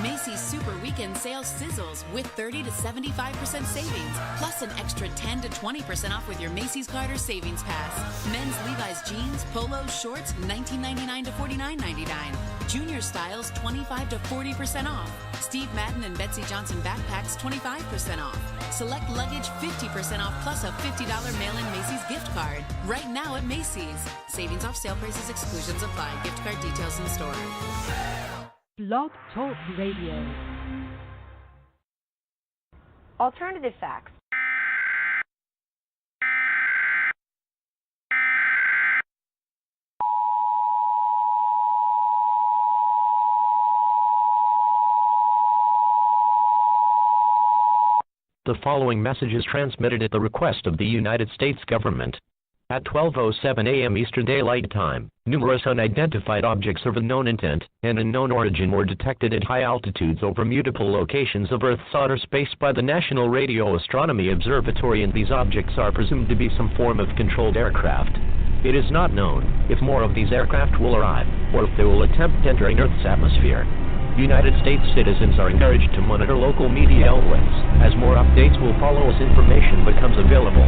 Macy's Super Weekend Sale sizzles with 30 to 75% savings, plus an extra 10 to 20% off with your Macy's Carter Savings Pass. Men's Levi's jeans, polos, shorts, $19.99 to $49.99. Junior styles, 25 to 40% off. Steve Madden and Betsy Johnson backpacks, 25% off. Select luggage, 50% off, plus a $50 mail-in Macy's gift card. Right now at Macy's. Savings off sale prices, exclusions apply. Gift card details in store. Blog Talk Radio. Alternative facts. The following message is transmitted at the request of the United States government. At 12:07 a.m. Eastern Daylight Time, numerous unidentified objects of unknown intent and unknown origin were detected at high altitudes over multiple locations of Earth's outer space by the National Radio Astronomy Observatory, and these objects are presumed to be some form of controlled aircraft. It is not known if more of these aircraft will arrive, or if they will attempt entering Earth's atmosphere. United States citizens are encouraged to monitor local media outlets, as more updates will follow as information becomes available.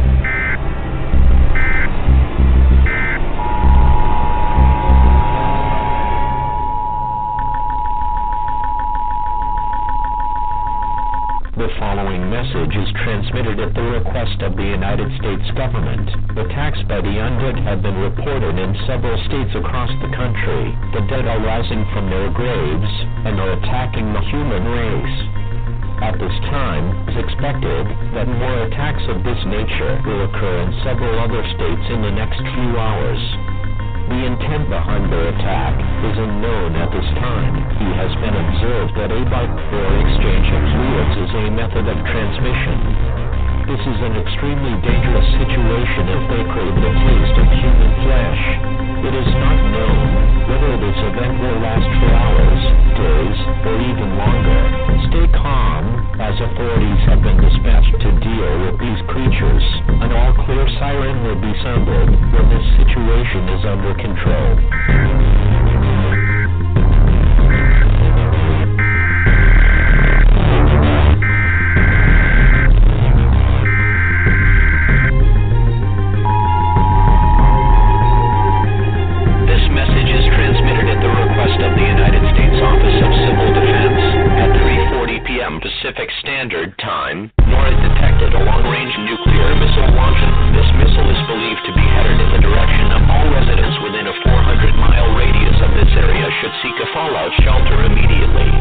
The following message is transmitted at the request of the United States government. Attacks by the undead have been reported in several states across the country. The dead are rising from their graves and are attacking the human race. At this time, it is expected that more attacks of this nature will occur in several other states in the next few hours. The intent behind their attack is unknown at this time. He has been observed that a bike or exchange of fluids is a method of transmission. This is an extremely dangerous situation if they crave the taste of human flesh. It is not known whether this event will last for hours, days, or even longer. Stay calm, as authorities have been dispatched to deal with these creatures. An all-clear siren will be sounded when this situation is under control. Pacific Standard Time, nor is detected a long-range nuclear missile launcher. This missile is believed to be headed in the direction of all residents within a 400-mile radius of this area should seek a fallout shelter immediately.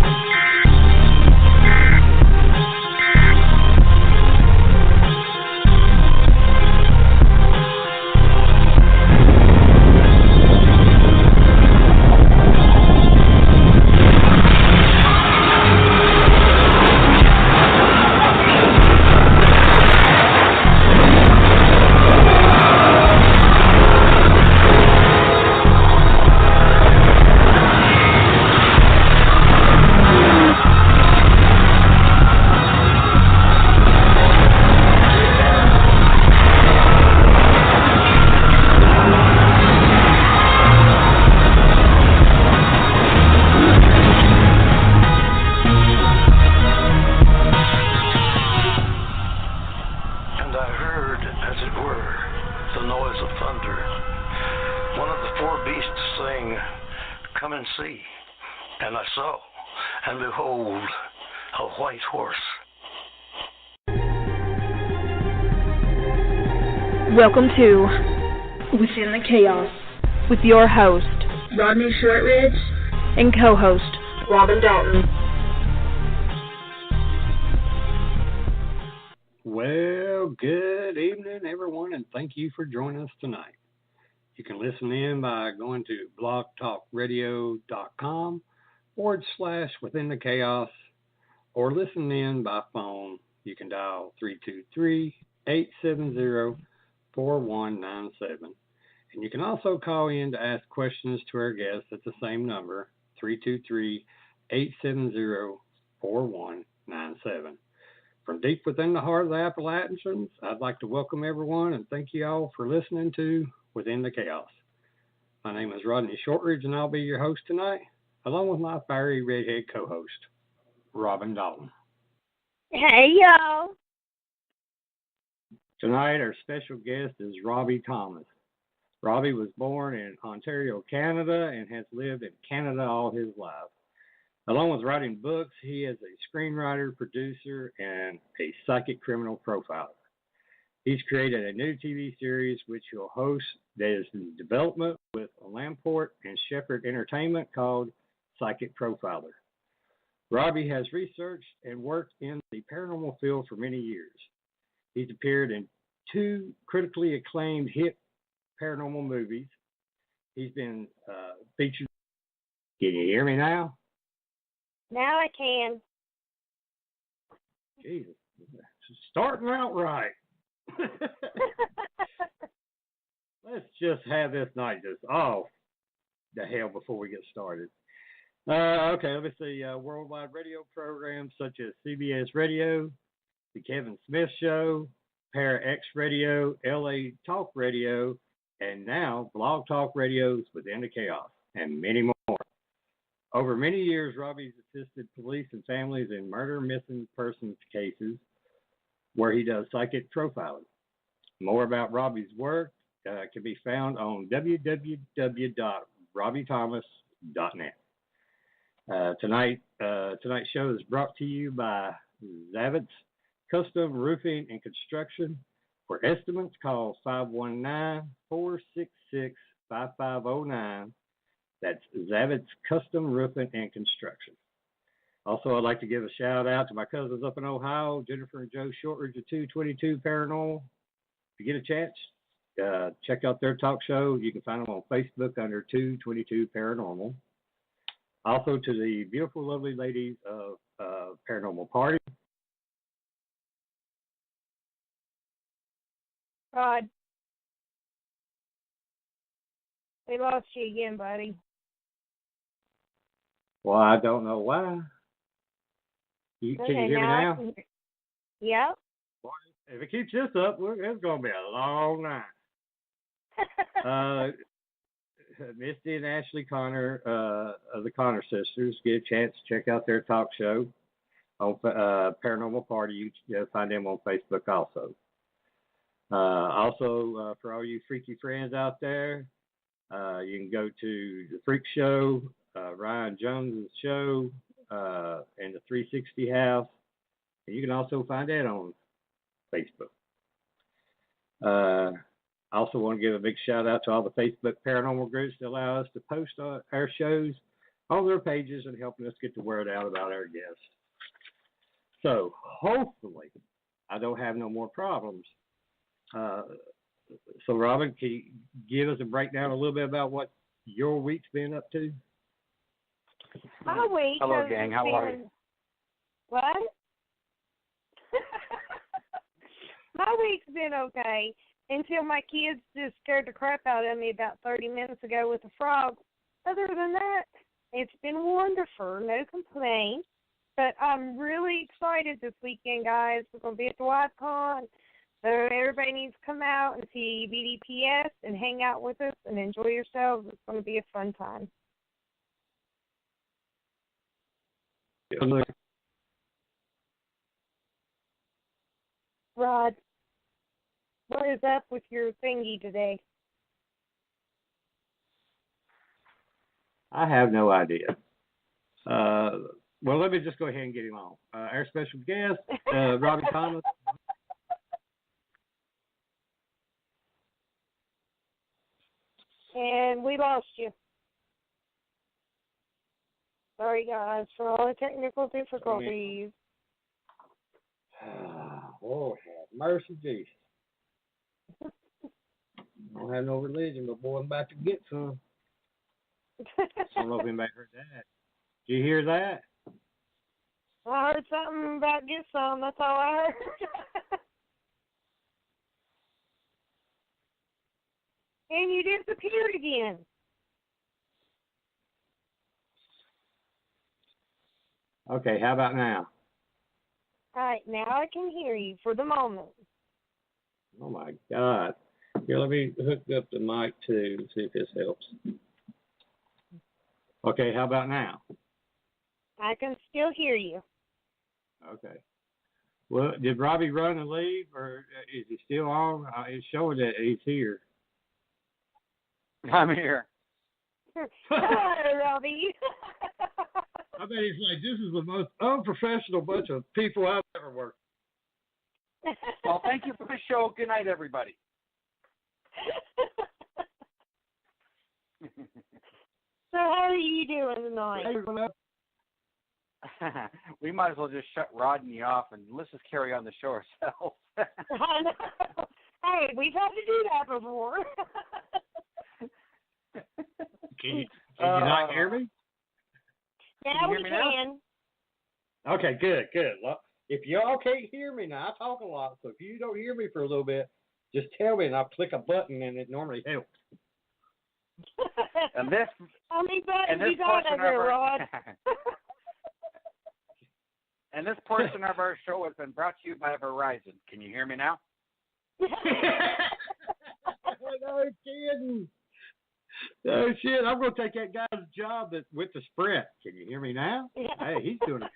Welcome to Within the Chaos with your host, Rodney Shortridge, and co-host, Robin Dalton. Well, good evening, everyone, and thank you for joining us tonight. You can listen in by going to blogtalkradio.com/Within the Chaos, or listen in by phone. You can dial 323-870-4197. And you can also call in to ask questions to our guests at the same number, 323-870-4197. From deep within the heart of the Appalachians, I'd like to welcome everyone and thank you all for listening to Within the Chaos. My name is Rodney Shortridge, and I'll be your host tonight, along with my fiery redhead co-host. Robin Dalton. Hey, y'all. Tonight, our special guest is Robbie Thomas. Robbie was born in Ontario, Canada, and has lived in Canada all his life. Along with writing books, he is a screenwriter, producer, and a psychic criminal profiler. He's created a new TV series which he'll host that is in development with Lamport and Shepherd Entertainment called Psychic Profiler. Robbie has researched and worked in the paranormal field for many years. He's appeared in 2 critically acclaimed hit paranormal movies. He's been featured. Can you hear me now? Now I can. Jesus, starting out right. Let's just have this night just off the hell before we get started. Okay, let me see. Worldwide radio programs such as CBS Radio, The Kevin Smith Show, Para X Radio, LA Talk Radio, and now Blog Talk Radios Within the Chaos, and many more. Over many years, Robbie's assisted police and families in murder, missing persons cases where he does psychic profiling. More about Robbie's work can be found on www.robbiethomas.net. Tonight's show is brought to you by Zavitz Custom Roofing and Construction. For estimates, call 519-466-5509. That's Zavitz Custom Roofing and Construction. Also, I'd like to give a shout out to my cousins up in Ohio, Jennifer and Joe Shortridge of 222 Paranormal. If you get a chance, check out their talk show. You can find them on Facebook under 222 Paranormal. Also, to the beautiful, lovely ladies of Paranormal Party. Rod. We lost you again, buddy. Well, I don't know why. Can you hear me now? Yep. If it keeps this up, it's going to be a long night. Misty and Ashley Connor of the Connor Sisters, get a chance to check out their talk show on Paranormal Party. You find them on Facebook also. For all you freaky friends out there, you can go to the Freak Show, Ryan Jones' show, and the 360 House. And you can also find that on Facebook. I also want to give a big shout out to all the Facebook paranormal groups that allow us to post our shows on their pages and helping us get the word out about our guests. So hopefully I don't have no more problems. So Robin, can you give us a breakdown a little bit about what your week's been up to? My week. Hello, gang. How are you? What? My week's been okay until my kids just scared the crap out of me about 30 minutes ago with a frog. Other than that, it's been wonderful. No complaints. But I'm really excited this weekend, guys. We're going to be at the YCon. So everybody needs to come out and see BDPS and hang out with us and enjoy yourselves. It's going to be a fun time. Rod, what is up with your thingy today? I have no idea. Well, let me just go ahead and get him on. Our special guest, Robbie Thomas. And we lost you. Sorry, guys, for all the technical difficulties. Lord have mercy, Jesus. I don't have no religion, but boy, I'm about to get some. I don't know if anybody heard that. Did you hear that? I heard something about get some. That's all I heard. And you disappeared again. Okay, how about now? All right, now I can hear you for the moment. Oh, my God. Here, let me hook up the mic, too, and see if this helps. Okay, how about now? I can still hear you. Okay. Well, did Robbie run and leave, or is he still on? It's showing that he's here. I'm here. Hello, Robbie. I bet he's like, this is the most unprofessional bunch of people I've ever worked with. Well, thank you for the show. Good night, everybody. So how are you doing tonight? We might as well just shut Rodney off and let's just carry on the show ourselves. I know. Hey, we've had to do that before. Can you not hear me? Now we hear me can. Okay, good. Well, if y'all can't hear me now, I talk a lot, so if you don't hear me for a little bit, just tell me and I'll click a button and it normally helps. And this, How many buttons this you got portion over of there, our, Rod? and this portion of our show has been brought to you by Verizon. Can you hear me now? No kidding. Oh shit! I'm gonna take that guy's job with the Sprint. Can you hear me now? Hey, he's doing a good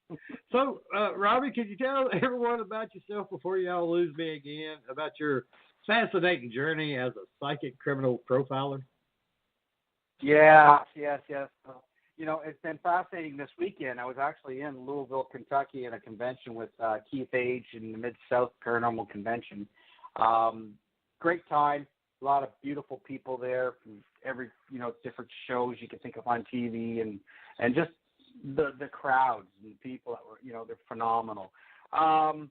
job. So, Robbie, could you tell everyone about yourself before y'all lose me again? About your fascinating journey as a psychic criminal profiler? Yes. You know, it's been fascinating this weekend. I was actually in Louisville, Kentucky at a convention with Keith Age in the Mid-South Paranormal Convention. Great time. A lot of beautiful people there from every, different shows you can think of on TV and just the crowds and people that were, they're phenomenal. Now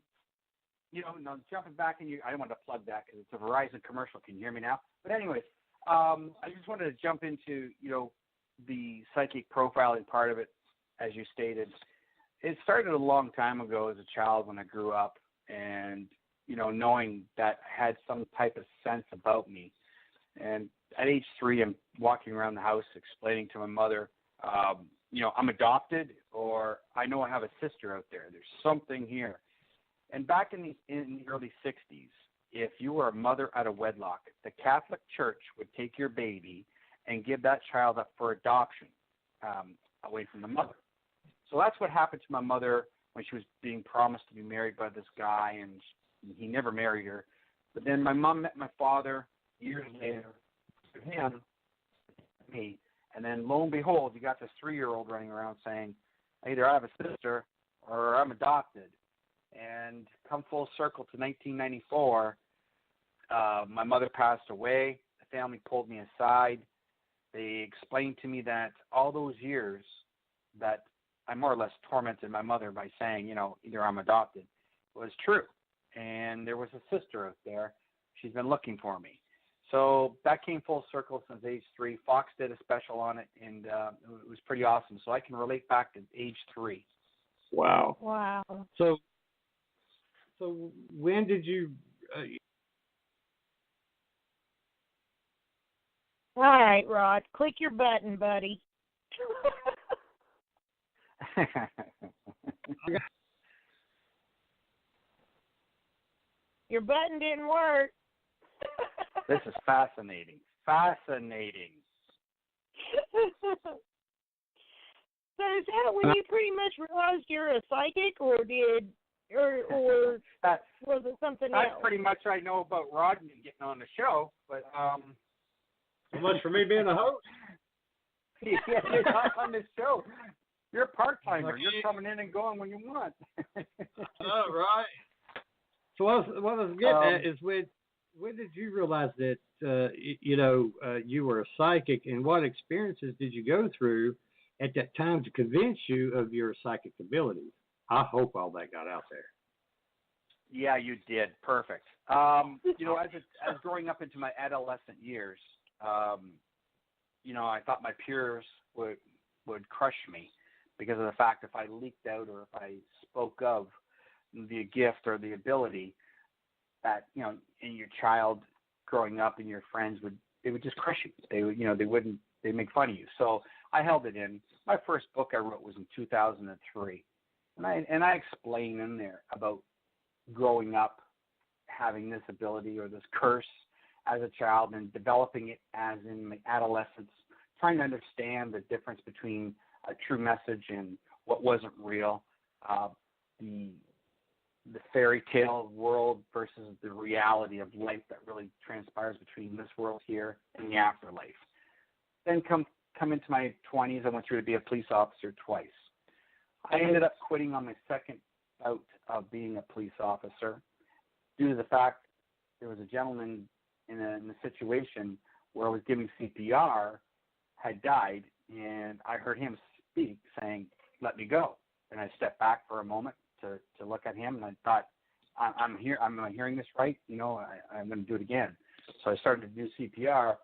jumping back in I don't want to plug that because it's a Verizon commercial. Can you hear me now? But anyways, I just wanted to jump into, the psychic profiling part of it, as you stated. It started a long time ago as a child when I grew up and, knowing that I had some type of sense about me. And at age 3, I'm walking around the house explaining to my mother, I'm adopted, or I know I have a sister out there. There's something here. And back in the early 60s, if you were a mother out of wedlock, the Catholic Church would take your baby and give that child up for adoption away from the mother. So that's what happened to my mother when she was being promised to be married by this guy, and he never married her. But then my mom met my father years later, him, me, and then lo and behold, you got this 3-year-old running around saying, either I have a sister or I'm adopted. And come full circle to 1994, my mother passed away. The family pulled me aside. They explained to me that all those years that I more or less tormented my mother by saying, either I'm adopted, was true. And there was a sister out there. She's been looking for me. So that came full circle since age 3. Fox did a special on it, and it was pretty awesome. So I can relate back to age 3. Wow. So when did you? All right, Rod. Click your button, buddy. Your button didn't work. This is fascinating. So is that when you pretty much realized you're a psychic, or was it something else? That's pretty much I know about Rodney getting on the show, but So much for me being a host. Yeah, you're not on this show. You're a part-timer. You're coming in and going when you want. Oh, right. So what I was getting at is when did you realize that, you were a psychic, and what experiences did you go through at that time to convince you of your psychic abilities? I hope all that got out there. Yeah, you did. Perfect. As growing up into my adolescent years, I thought my peers would crush me because of the fact if I leaked out or if I spoke of the gift or the ability that, in your child growing up and your friends they would just crush you. They'd make fun of you. So I held it in. My first book I wrote was in 2003. And I explain in there about growing up, having this ability or this curse as a child and developing it as in my adolescence trying to understand the difference between a true message and what wasn't real, the fairy tale world versus the reality of life that really transpires between this world here and the afterlife. Then come into my 20s, I went through to be a police officer twice. I ended up quitting on my second bout of being a police officer due to the fact there was a gentleman in a situation where I was giving CPR, had died, and I heard him speak saying, "Let me go." And I stepped back for a moment to look at him, and I thought, I'm hearing this right? I'm going to do it again. So I started to do CPR,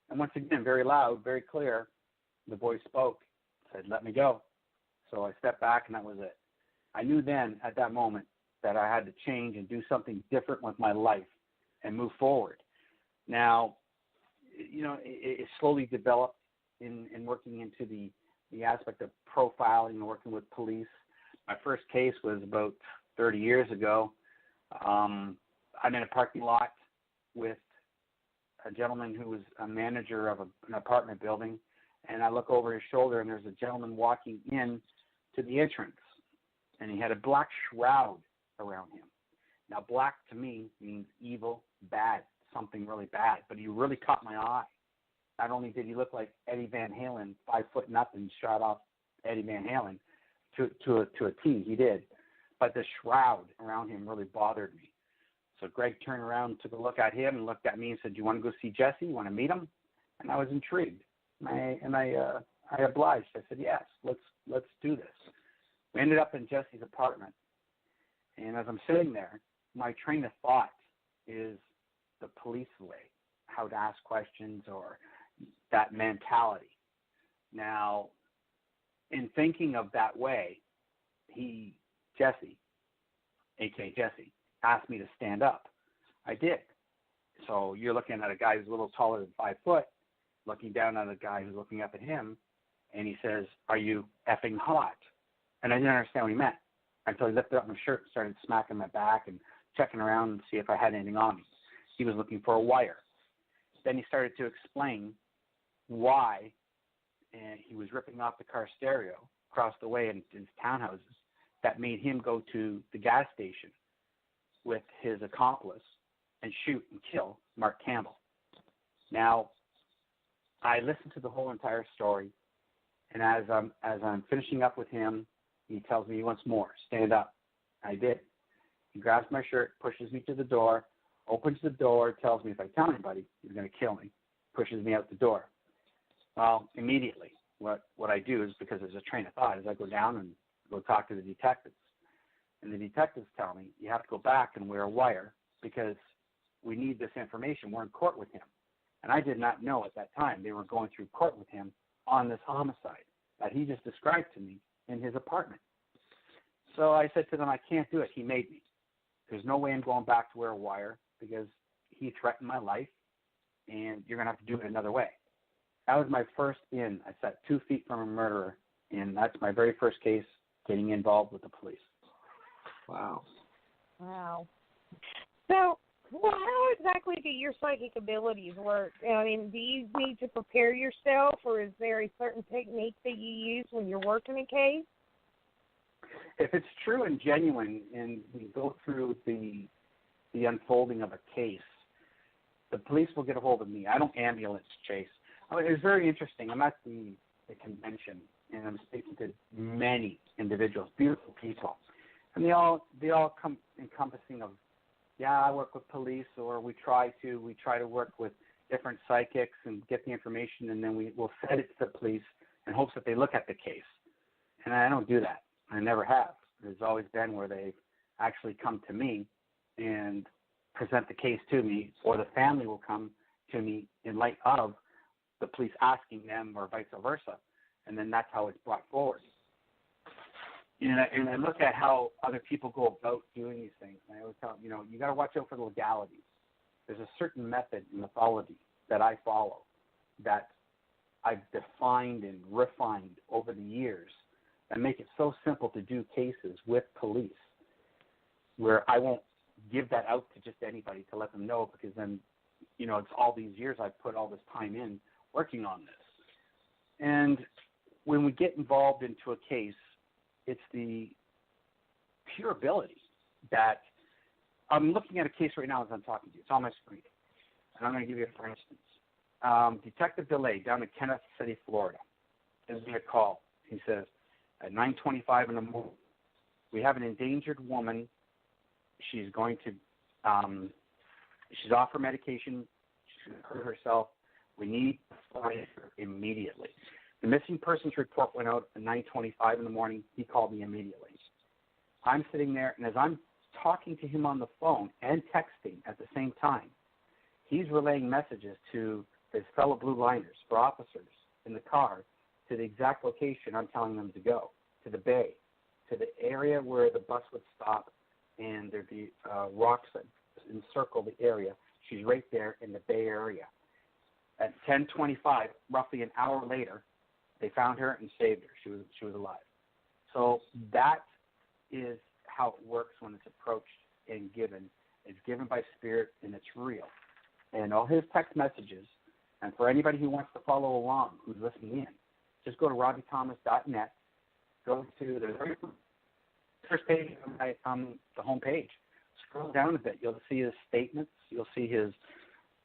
and once again, very loud, very clear, the voice spoke, said, "Let me go." So I stepped back, and that was it. I knew then, at that moment, that I had to change and do something different with my life and move forward. Now, it slowly developed in working into the aspect of profiling and working with police. My first case was about 30 years ago. I'm in a parking lot with a gentleman who was a manager of an apartment building, and I look over his shoulder, and there's a gentleman walking in to the entrance, and he had a black shroud around him. Now, black to me means evil, bad, something really bad, but he really caught my eye. Not only did he look like Eddie Van Halen, 5 foot nothing, shot off Eddie Van Halen to a T, he did, but the shroud around him really bothered me. So Greg turned around, took a look at him, and looked at me and said, "Do you want to go see Jesse? You want to meet him?" And I was intrigued, and I obliged. I said, "Yes, let's do this." We ended up in Jesse's apartment, and as I'm sitting there, my train of thought is the police way, how to ask questions or that mentality. Now, in thinking of that way, Jesse, a.k.a. Jesse, asked me to stand up. I did. So you're looking at a guy who's a little taller than 5 foot, looking down at a guy who's looking up at him, and he says, "Are you effing hot?" And I didn't understand what he meant until he lifted up my shirt and started smacking my back and checking around and see if I had anything on me. He was looking for a wire. Then he started to explain why he was ripping off the car stereo across the way in his townhouses that made him go to the gas station with his accomplice and shoot and kill Mark Campbell. Now, I listened to the whole entire story, and as I'm finishing up with him, he tells me he wants more. Stand up. I did. He grabs my shirt, pushes me to the door, opens the door, tells me if I tell anybody, he's going to kill me, pushes me out the door. Well, immediately, what I do is, because there's a train of thought, is I go down and go talk to the detectives. And the detectives tell me, you have to go back and wear a wire because we need this information. We're in court with him. And I did not know at that time they were going through court with him on this homicide that he just described to me in his apartment. So I said to them, I can't do it. He made me. There's no way I'm going back to wear a wire because he threatened my life, and you're going to have to do it another way. That was my first in. I sat 2 feet from a murderer, and that's my very first case getting involved with the police. Wow. Wow. So, well, how exactly do your psychic abilities work? I mean, do you need to prepare yourself, or is there a certain technique that you use when you're working a case? If it's true and genuine, and we go through the unfolding of a case, the police will get a hold of me. I don't ambulance chase. I mean, it was very interesting. I'm at the convention, and I'm speaking to many individuals, beautiful people, and they all come encompassing of, yeah, I work with police, or we try to work with different psychics and get the information, and then we'll send it to the police in hopes that they look at the case. And I don't do that. I never have. There's always been where they've actually come to me and present the case to me, or the family will come to me in light of the police asking them, or vice versa, and then that's how it's brought forward. And I look at how other people go about doing these things, and I always tell them, you got to watch out for the legalities. There's a certain method and methodology that I follow that I've defined and refined over the years that make it so simple to do cases with police, where I won't give that out to just anybody to let them know, because then, it's all these years I've put all this time in working on this. And when we get involved into a case, it's the pure ability that I'm looking at a case right now as I'm talking to you. It's on my screen. And I'm going to give you a for instance. Detective DeLay down in Kenneth City, Florida, gives me a call. He says, at 9:25 in the morning, we have an endangered woman. She's going to, she's off her medication. She's going to hurt herself. We need to find her immediately. The missing persons report went out at 9:25 in the morning. He called me immediately. I'm sitting there, and as I'm talking to him on the phone and texting at the same time, he's relaying messages to his fellow Blue Liners, for officers in the car, to the exact location I'm telling them to go, to the bay, to the area where the bus would stop, and there'd be rocks that encircle the area. She's right there in the Bay Area. At 10:25, roughly an hour later, they found her and saved her. She was alive. So that is how it works when it's approached and given. It's given by spirit, and it's real. And all his text messages, and for anybody who wants to follow along, who's listening in, just go to robbiethomas.net, go to the very first page on the home page. Scroll down a bit. You'll see his statements. You'll see his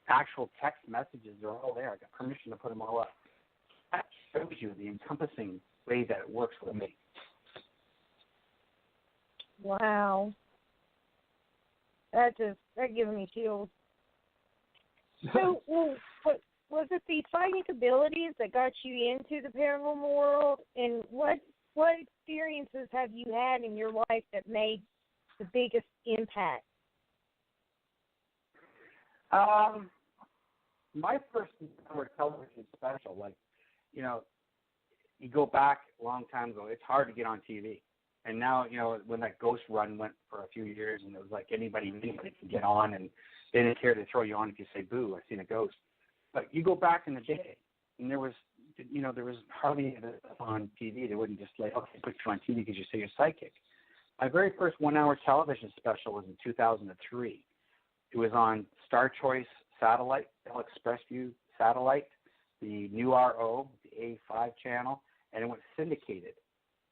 actual text messages. They're all there. I got permission to put them all up. That shows you the encompassing way that it works with me. Wow. That gives me chills. So, what was it the psychic abilities that got you into the paranormal world, and what experiences have you had in your life that made the biggest impact? My first television special, you go back a long time ago, it's hard to get on TV. And now, when that ghost run went for a few years, and it was like anybody can get on, and they didn't care to throw you on if you say, boo, I've seen a ghost. But you go back in the day, and there was hardly anything on TV. They wouldn't just put you on TV because you say you're psychic. My very first 1 hour television special was in 2003. It was on Star Choice satellite, Bell Express View satellite, the new RO, the A5 channel, and it went syndicated,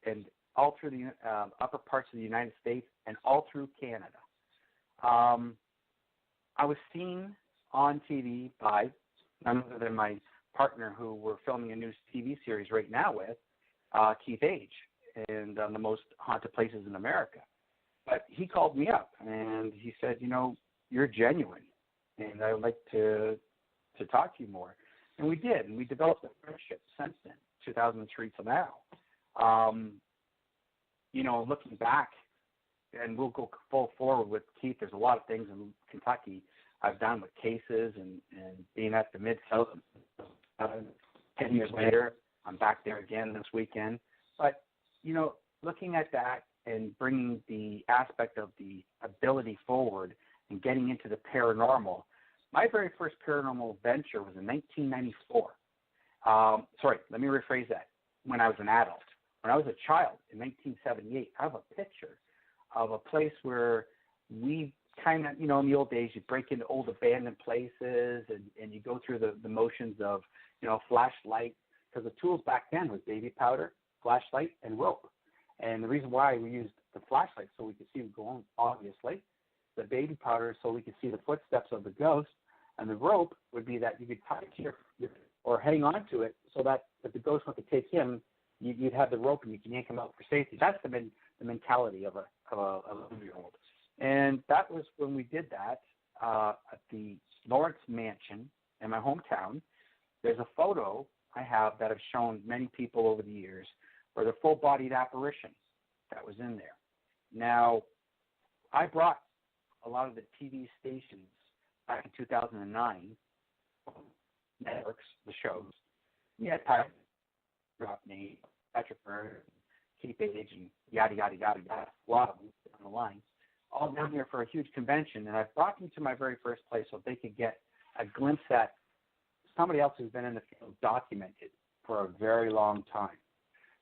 and all through the upper parts of the United States and all through Canada. I was seen on TV by none other than my partner, who we're filming a new TV series right now with, Keith Age, and on the most haunted places in America. But he called me up, and he said, you're genuine, and I would like to talk to you more. And we did, and we developed a friendship since then, 2003 to now. Looking back, and we'll go full forward with Keith, there's a lot of things in Kentucky I've done with cases and being at the Mid-South. 10 years later, I'm back there again this weekend. But, looking at that and bringing the aspect of the ability forward and getting into the paranormal, my very first paranormal adventure was in 1994. Let me rephrase that. When I was an adult. When I was a child in 1978, I have a picture of a place where we kind of, in the old days, you break into old abandoned places and you go through the motions of, flashlight, because the tools back then was baby powder, flashlight, and rope. And the reason why we used the flashlight so we could see it going, obviously, the baby powder so we could see the footsteps of the ghost, and the rope would be that you could tie it to your or hang on to it so that if the ghost went to take him, you'd have the rope and you can yank him out for safety. That's the mentality of a 1-year-old. And that was when we did that at the Lawrence Mansion in my hometown. There's a photo I have that I've shown many people over the years for the full-bodied apparition that was in there. Now, I brought a lot of the TV stations back in 2009, networks, the shows. Yeah, Drop Name, Patrick Bird, Keith Age, and yada, yada, yada, yada, a lot of them on the line, all down here for a huge convention. And I brought them to my very first place so they could get a glimpse at somebody else who's been in the field documented for a very long time.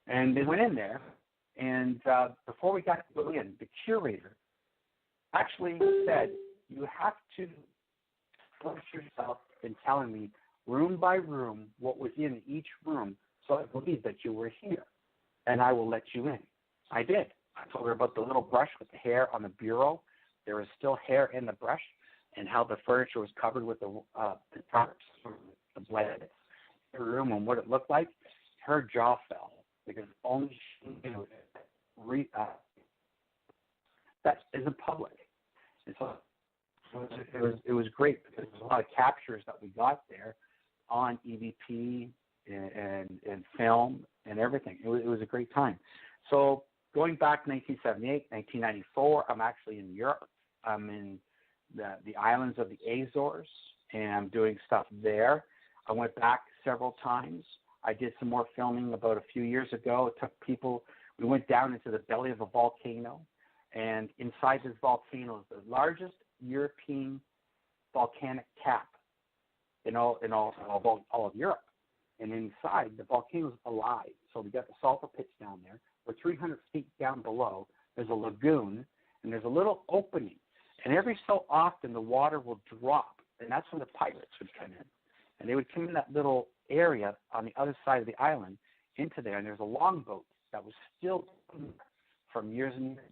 And they went in there, and before we got to go in, the curator actually said, you have to force yourself in telling me room by room what was in each room so I believe that you were here, and I will let you in. I did. I told her about the little brush with the hair on the bureau. There was still hair in the brush, and how the furniture was covered with the tarps, the blankets, the room, and what it looked like. Her jaw fell because only she knew that isn't public. And so it was great because there's a lot of captures that we got there on EVP and film and everything. It was a great time. So going back to 1978, 1994, I'm actually in Europe. I'm in the islands of the Azores, and I'm doing stuff there. I went back several times. I did some more filming about a few years ago. It took people, we went down into the belly of a volcano, and inside this volcano is the largest European volcanic cap in all of Europe. And inside, the volcano is alive. So we got the sulfur pits down there. We're 300 feet down below. There's a lagoon, and there's a little opening. And every so often, the water will drop, and that's when the pirates would come in. And they would come in that little area on the other side of the island into there, and there's a longboat that was still from years and years.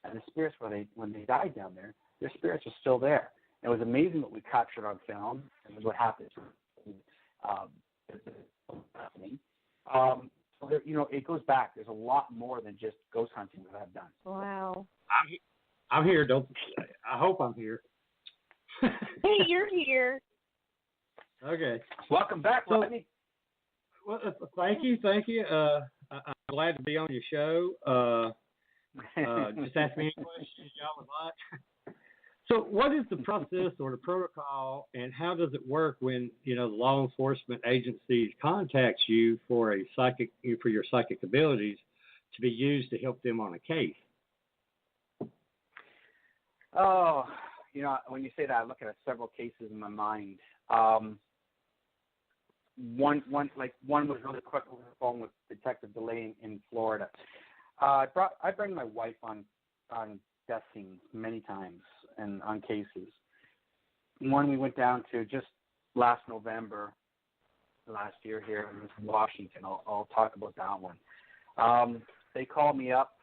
And the spirits, when they died down there, their spirits are still there. It was amazing what we captured on film, and what happened. So there, it goes back. There's a lot more than just ghost hunting that I've done. Wow. I'm here. I hope I'm here. Hey, you're here. Okay. Welcome back, Rodney. Well, thank you. I'm glad to be on your show. Just ask me any questions y'all would like. So what is the process or the protocol, and how does it work when, the law enforcement agencies contacts you for your psychic abilities to be used to help them on a case? Oh, when you say that, I look at several cases in my mind. One was really quick on the phone with Detective DeLay in Florida. I bring my wife on death scenes many times and on cases. One we went down to just last November, last year here in Washington. I'll talk about that one. They called me up,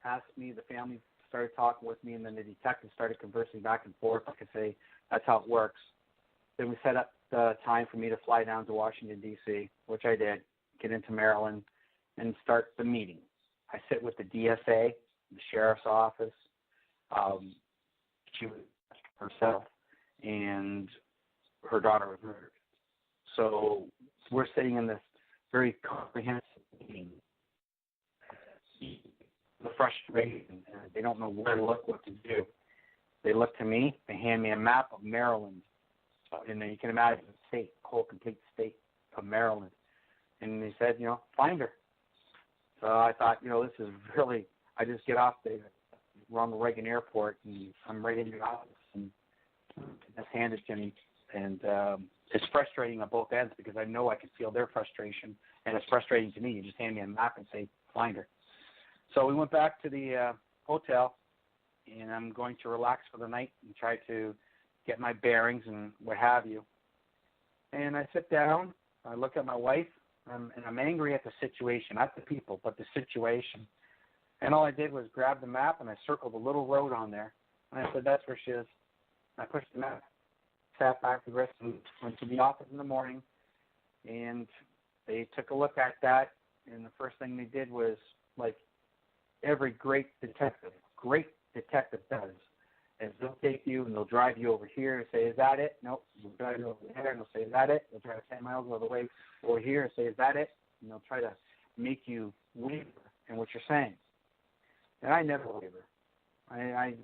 asked me, the family started talking with me, and then the detective started conversing back and forth. Like I say, that's how it works. Then we set up the time for me to fly down to Washington, D.C., which I did, get into Maryland, and start the meeting. I sit with the DSA, the sheriff's office. She was herself, and her daughter was murdered. So we're sitting in this very comprehensive meeting. The frustration, and they don't know where to look, what to do. They look to me, they hand me a map of Maryland, and then you can imagine the state, the whole complete state of Maryland. And they said, find her. So I thought, this is really, I just get off we're on the Reagan Airport, and I'm right in your office, and just hand it to me. And it's frustrating on both ends because I know I can feel their frustration, and it's frustrating to me. You just hand me a map and say, find her. So we went back to the hotel, and I'm going to relax for the night and try to get my bearings and what have you. And I sit down, I look at my wife, and I'm angry at the situation, not the people, but the situation. And all I did was grab the map, and I circled a little road on there. And I said, that's where she is. And I pushed the map, sat back for the rest, and went to the office in the morning. And they took a look at that, and the first thing they did was, like every great detective does, is they'll take you and they'll drive you over here and say, is that it? Nope. They'll drive you over there and they'll say, is that it? They'll drive 10 miles all the way over here and say, is that it? And they'll try to make you waver in what you're saying. And I never waver.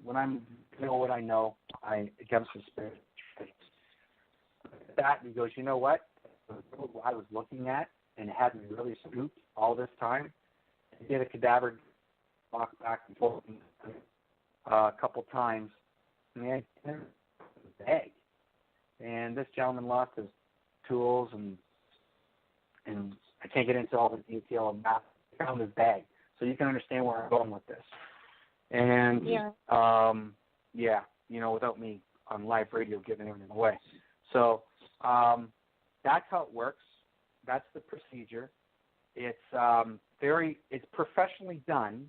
When I know what I know, it comes to spirit. That, and he goes, you know what? I was looking at, and it had me really spooked all this time. I did a cadaver walk back and forth a couple times, and I had a bag. And this gentleman lost his tools, and I can't get into all the detail of that. I found his bag, so you can understand where I'm going with this. And without me on live radio giving everything away. So that's how it works. that's the procedure. It's it's professionally done,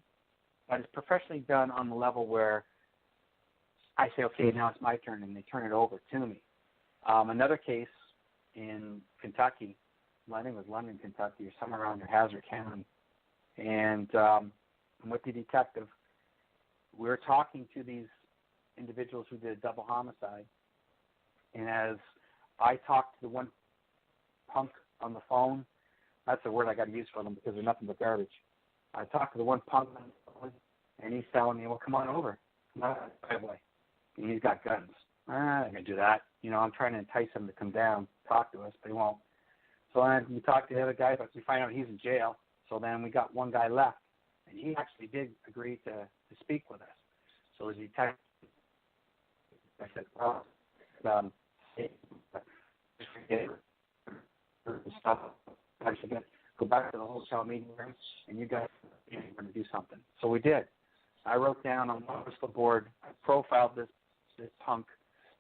but it's professionally done on the level where I say, okay, now it's my turn, and they turn it over to me. Another case in Kentucky, I think it was London, Kentucky, or somewhere around there, Hazard County, and I'm with the detective. We're talking to these individuals who did a double homicide, and as I talked to the one punk on the phone, that's the word I got to use for them because they're nothing but garbage. I talked to the one punk on the phone, and he's telling me, well, come on over. Come on, driveway. And he's got guns. I'm going to do that. You know, I'm trying to entice him to come down, talk to us, but he won't. So then we talked to the other guy, but we find out he's in jail. So then we got one guy left, and he actually did agree to speak with us. So as he texted, I said, well, just forget it. Stuff. I should go back to the hotel meeting room, and you guys are going to do something. So we did. I wrote down on one crystal board, I profiled this punk,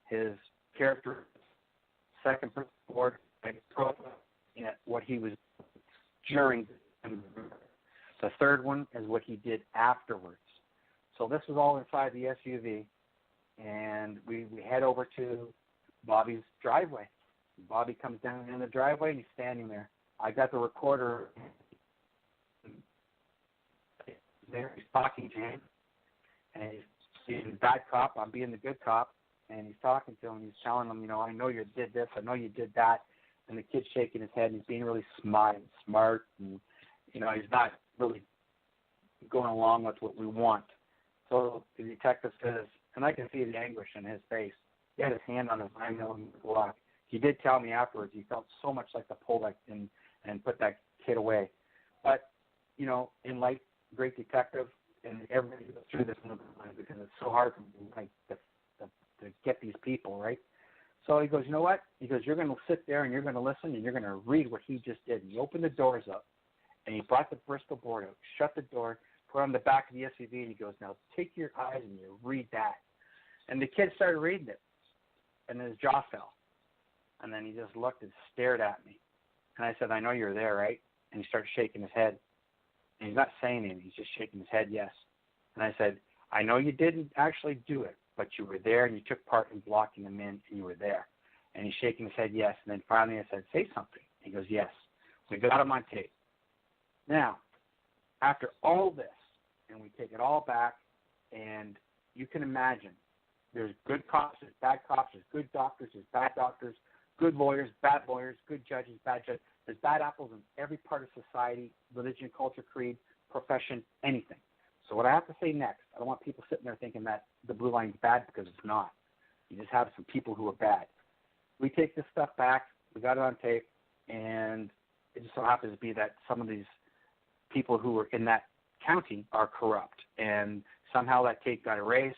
his character. Second crystal board, I profiled what he was during. The third one is what he did afterwards. So this was all inside the SUV, and we head over to Bobby's driveway. Bobby comes down in the driveway, and he's standing there. I got the recorder there. He's talking to him, and he's the bad cop. I'm being the good cop, and he's talking to him. He's telling him, you know, I know you did this. I know you did that. And the kid's shaking his head, and he's being really smart, and, you know, he's not really going along with what we want. So the detective says, and I can see the anguish in his face. He had his hand on his 9mm Glock. He did tell me afterwards he felt so much like to pull that and put that kid away. But, you know, in life, great detective, and everybody goes through this because it's so hard for me, like, to get these people, right? So he goes, you know what? He goes, you're going to sit there and you're going to listen and you're going to read what he just did. And he opened the doors up, and he brought the Bristol board out, shut the door, put it on the back of the SUV, and he goes, now take your eyes and you read that. And the kid started reading it, and then his jaw fell. And then he just looked and stared at me. And I said, I know you're there, right? And he started shaking his head. And he's not saying anything. He's just shaking his head, yes. And I said, I know you didn't actually do it, but you were there and you took part in blocking them in, and you were there. And he's shaking his head, yes. And then finally I said, say something. He goes, yes. We got him on tape. Now, after all this, and we take it all back, and you can imagine there's good cops, there's bad cops, there's good doctors, there's bad doctors, good lawyers, bad lawyers, good judges, bad judges. There's bad apples in every part of society, religion, culture, creed, profession, anything. So what I have to say next, I don't want people sitting there thinking that the blue line's bad, because it's not. You just have some people who are bad. We take this stuff back. We got it on tape, and it just so happens to be that some of these people who were in that county are corrupt, and somehow that tape got erased,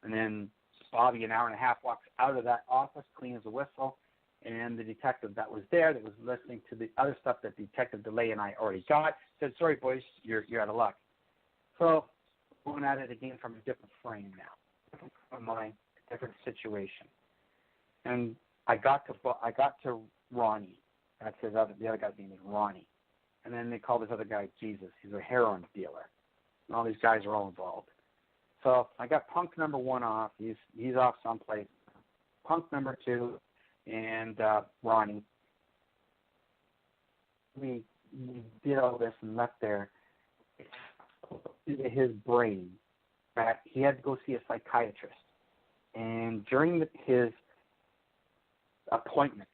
and then Bobby, an hour and a half, walks out of that office, clean as a whistle, and the detective that was there, that was listening to the other stuff that Detective DeLay and I already got, said, sorry, boys, you're out of luck. So we're going at it again from a different frame now, different frame of mind, different situation. And I got to Ronnie. That's the other guy's name is Ronnie. And then they call this other guy Jesus. He's a heroin dealer. And all these guys are all involved. So I got punk number one off. He's off someplace. Punk number two and Ronnie. We did all this and left there. His brain that he had to go see a psychiatrist. And during his appointments,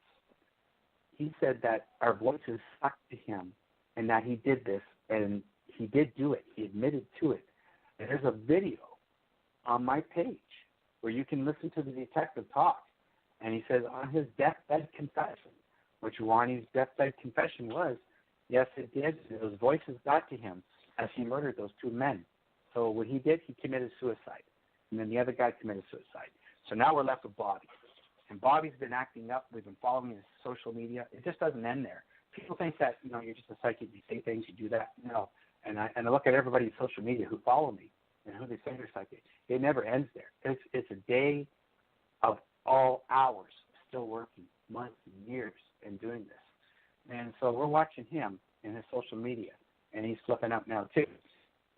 he said that our voices stuck to him and that he did this, and he did do it. He admitted to it. And there's a video on my page where you can listen to the detective talk. And he says on his deathbed confession, which Ronnie's deathbed confession was, yes, it did. Those voices got to him as he murdered those two men. So what he did, he committed suicide. And then the other guy committed suicide. So now we're left with Bobby. And Bobby's been acting up. We've been following his social media. It just doesn't end there. People think that, you know, you're just a psychic. You say things, you do that. No. And I look at everybody in social media who follow me and who they say they're psychic. It never ends there. It's a day of all hours still working, months and years and doing this. And so we're watching him in his social media, and he's flipping out now too.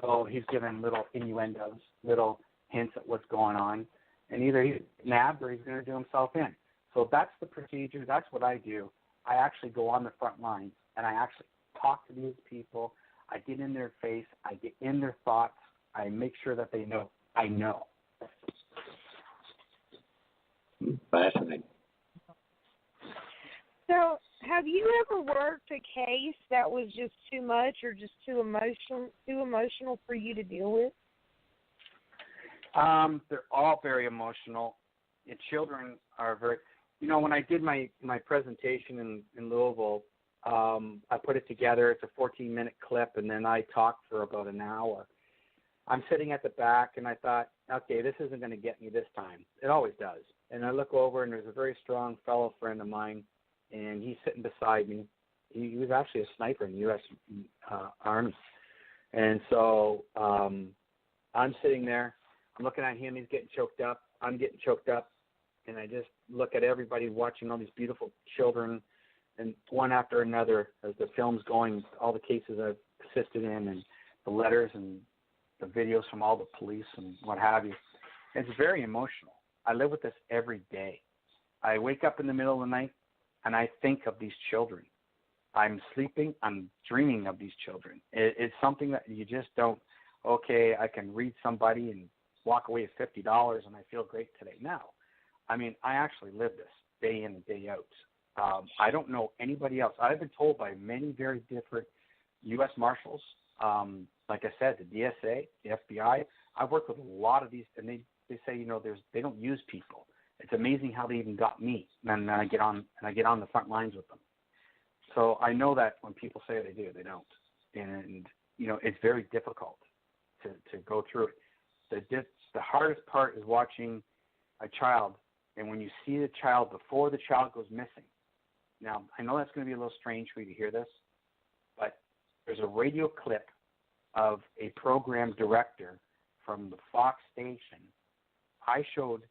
So he's giving little innuendos, little hints at what's going on, and either he's nabbed or he's going to do himself in. So that's the procedure. That's what I do. I actually go on the front lines, and I actually talk to these people. I get in their face. I get in their thoughts. I make sure that they know I know. Fascinating. So, have you ever worked a case that was just too much or just too emotional for you to deal with? They're all very emotional. And children are very, when I did my presentation in Louisville, I put it together. It's a 14-minute clip, and then I talked for about an hour. I'm sitting at the back, and I thought, okay, this isn't going to get me this time. It always does. And I look over, and there's a very strong fellow friend of mine, and he's sitting beside me. He was actually a sniper in the U.S. Army. And so I'm sitting there. I'm looking at him. He's getting choked up. I'm getting choked up. And I just look at everybody watching all these beautiful children, and one after another as the film's going, all the cases I've assisted in and the letters and the videos from all the police and what have you. It's very emotional. I live with this every day. I wake up in the middle of the night, and I think of these children. I'm sleeping, I'm dreaming of these children. It's something that you just don't, okay, I can read somebody and walk away with $50 and I feel great today. No. I mean, I actually live this day in and day out. I don't know anybody else. I've been told by many very different U.S. Marshals, like I said, the DSA, the FBI. I've worked with a lot of these, and they say, they don't use people. It's amazing how they even got me. And then I get on the front lines with them. So I know that when people say they do, they don't. And it's very difficult to go through it. The hardest part is watching a child, and when you see the child before the child goes missing. Now, I know that's going to be a little strange for you to hear this, but there's a radio clip of a program director from the Fox station. I showed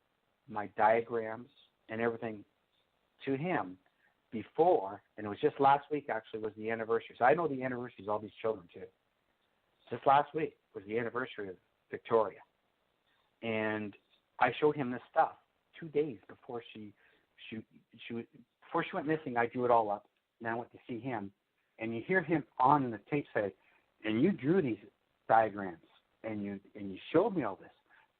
my diagrams and everything to him before, and it was just last week actually was the anniversary. So I know the anniversaries of all these children too. Just last week was the anniversary of Victoria. And I showed him this stuff 2 days before she went missing. I drew it all up. And I went to see him, and you hear him on the tape say, and you drew these diagrams, and you showed me all this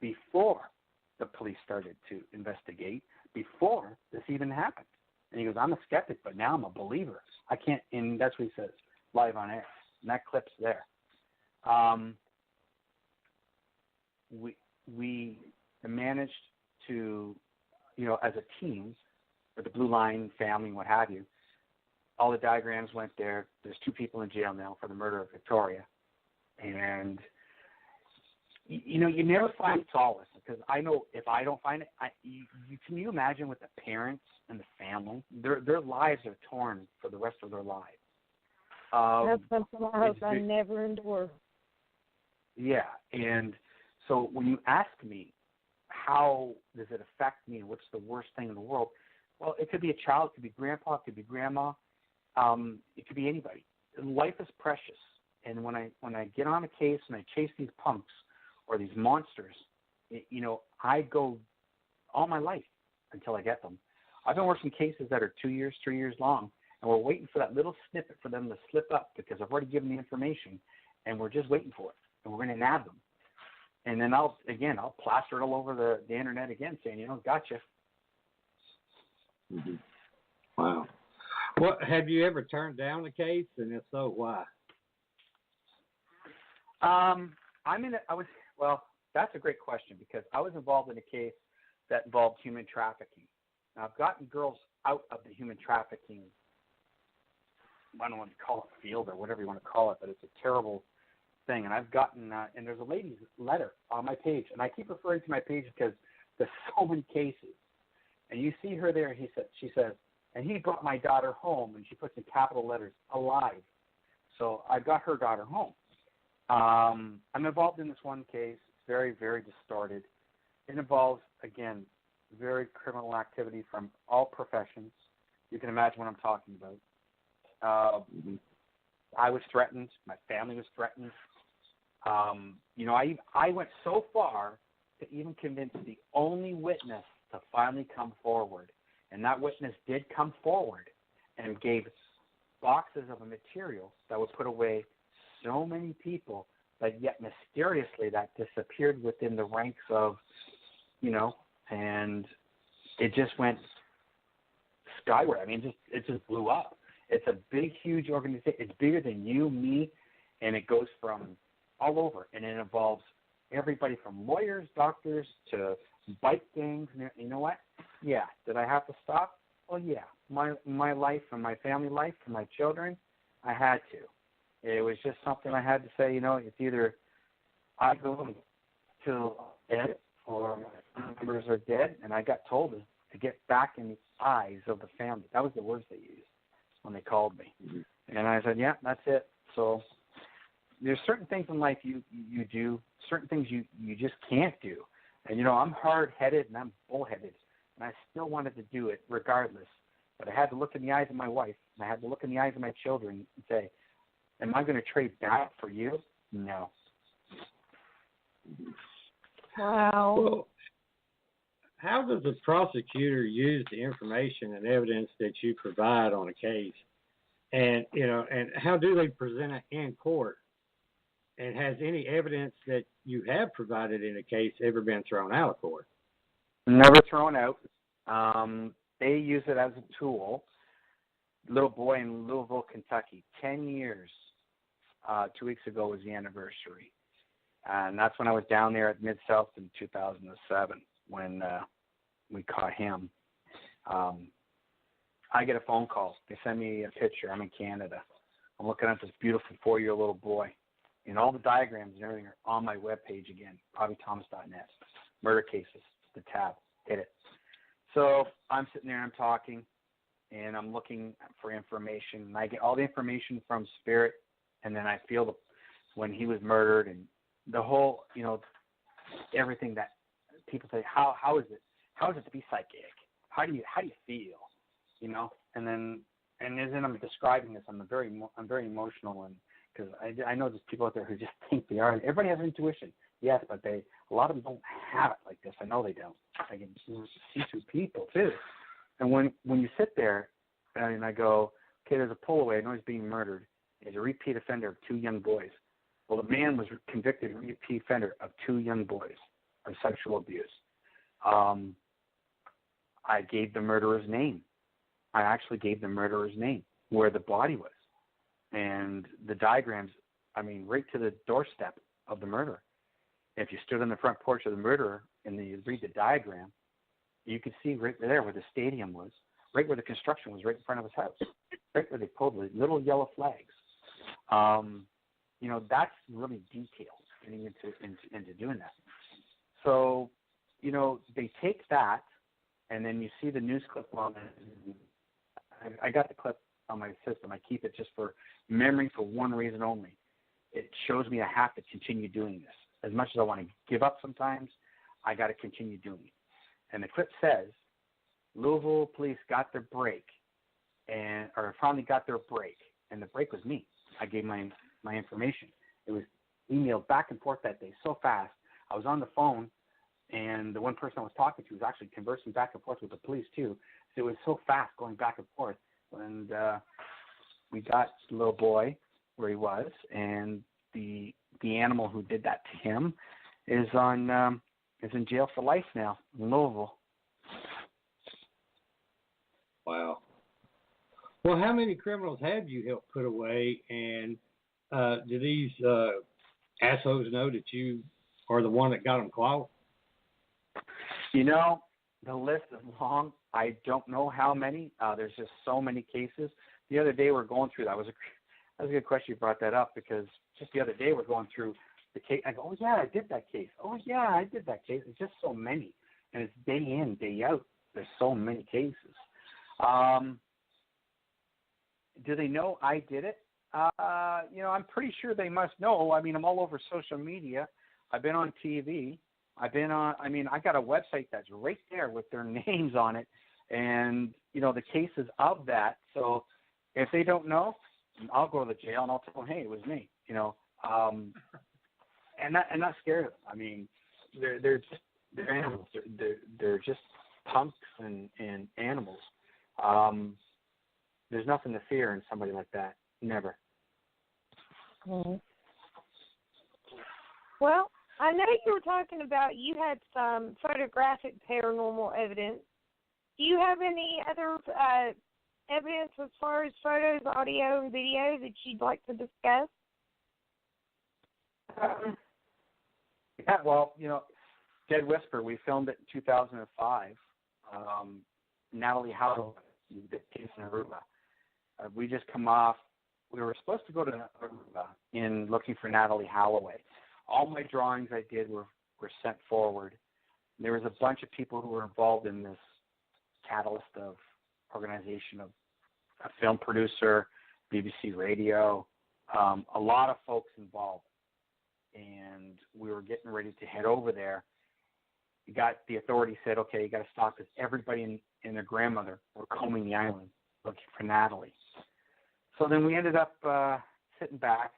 before the police started to investigate, before this even happened. And he goes, I'm a skeptic, but now I'm a believer. I can't, and that's what he says, live on air. And that clip's there. We managed to, as a team, with the Blue Line family and what have you, all the diagrams went there. There's 2 people in jail now for the murder of Victoria. And, you never find solace, because I know if I don't find it, can you imagine with the parents and the family? Their lives are torn for the rest of their lives. That's something I hope I never endure. Yeah, and so when you ask me, how does it affect me and what's the worst thing in the world? Well, it could be a child, it could be grandpa, it could be grandma, it could be anybody. Life is precious, and when I get on a case and I chase these punks or these monsters, I go all my life until I get them. I've been working cases that are 2 years, 3 years long, and we're waiting for that little snippet for them to slip up because I've already given the information, and we're just waiting for it, and we're going to nab them. And then I'll plaster it all over the internet again, saying, gotcha. Mm-hmm. Wow. Well, have you ever turned down a case, and if so, why? That's a great question, because I was involved in a case that involved human trafficking. Now, I've gotten girls out of the human trafficking, I don't want to call it field or whatever you want to call it, but it's a terrible thing. And I've gotten, and there's a lady's letter on my page, and I keep referring to my page because there's so many cases. And you see her there, she says, and he brought my daughter home, and she puts in capital letters, alive. So I got her daughter home. I'm involved in this one case. It's very, very distorted. It involves, again, very criminal activity from all professions. You can imagine what I'm talking about. I was threatened. My family was threatened. I went so far to even convince the only witness to finally come forward. And that witness did come forward and gave boxes of a material that would put away so many people, but yet mysteriously that disappeared within the ranks of, and it just went skyward. I mean, it just blew up. It's a big, huge organization. It's bigger than you, me, and it goes from all over, and it involves everybody from lawyers, doctors, to bike gangs. You know what? Yeah. Did I have to stop? Well, yeah. My life and my family life and my children, I had to. It was just something I had to say, it's either I go till dead or my family members are dead, and I got told to get back in the eyes of the family. That was the words they used when they called me. And I said, yeah, that's it. So there's certain things in life you do, certain things you just can't do. And, I'm hard-headed and I'm bullheaded, and I still wanted to do it regardless. But I had to look in the eyes of my wife, and I had to look in the eyes of my children and say, am I going to trade that for you? No. Wow. Well, how does the prosecutor use the information and evidence that you provide on a case? And, and how do they present it in court? And has any evidence that you have provided in a case ever been thrown out of court? Never thrown out. They use it as a tool. Little boy in Louisville, Kentucky, 10 years. 2 weeks ago was the anniversary. And that's when I was down there at Mid-South in 2007 when we caught him. I get a phone call. They send me a picture. I'm in Canada. I'm looking at this beautiful 4-year little boy. And all the diagrams and everything are on my webpage again, RobbieThomas.net. Murder cases, the tab, hit it. So I'm sitting there and I'm talking, and I'm looking for information. And I get all the information from Spirit, and then I feel when he was murdered and the whole, everything that people say, how is it to be psychic? How do you feel? And then as I'm describing this, I'm very emotional, and because I know there's people out there who just think they are. Everybody has intuition, yes, but a lot of them don't have it like this. I know they don't. I can see through people too. And when you sit there, and I go, okay, there's a pull away. I know he's being murdered. He's a repeat offender of 2 young boys. Well, the man was convicted repeat offender of 2 young boys of sexual abuse. I gave the murderer's name. I actually gave the murderer's name, where the body was. And the diagrams, right to the doorstep of the murderer. If you stood on the front porch of the murderer and you read the diagram, you could see right there where the stadium was, right where the construction was, right in front of his house, right where they pulled the little yellow flags. That's really detailed, getting into doing that. So, they take that, and then you see the news clip on it. I got the clip on my system. I keep it just for memory for one reason only. It shows me I have to continue doing this. As much as I want to give up sometimes, I got to continue doing it. And the clip says, Louisville police got their break, or finally got their break, and the break was me. I gave my information. It was emailed back and forth that day so fast. I was on the phone, and the one person I was talking to was actually conversing back and forth with the police too. So it was so fast going back and forth. And we got the little boy where he was, and the animal who did that to him is in jail for life now in Louisville. Wow. Well, how many criminals have you helped put away, and do these assholes know that you are the one that got them caught? The list is long. I don't know how many. There's just so many cases. The other day we're going through that. That was a good question you brought that up, because just the other day we're going through the case. I go, oh, yeah, I did that case. Oh, yeah, I did that case. It's just so many. And it's day in, day out. There's so many cases. Do they know I did it? I'm pretty sure they must know. I'm all over social media. I've been on TV. I got a website that's right there with their names on it, and, the cases of that. So If they don't know, I'll go to the jail and I'll tell them, hey, it was me. And not scared of them. I mean, they're animals. They're just punks and animals. There's nothing to fear in somebody like that. Never. Mm-hmm. Well, I know you were talking about you had some photographic paranormal evidence. Do you have any other evidence as far as photos, audio, and video that you'd like to discuss? Yeah, well, Dead Whisper, we filmed it in 2005. Natalie Howe, the case in Aruba. We just come off. We were supposed to go to Aruba in looking for Natalie Holloway. All my drawings I did were sent forward. There was a bunch of people who were involved in this catalyst of organization of a film producer, BBC Radio, a lot of folks involved. And we were getting ready to head over there. The authorities said, okay, you got to stop because everybody and their grandmother were combing the island looking for Natalie. So then we ended up sitting back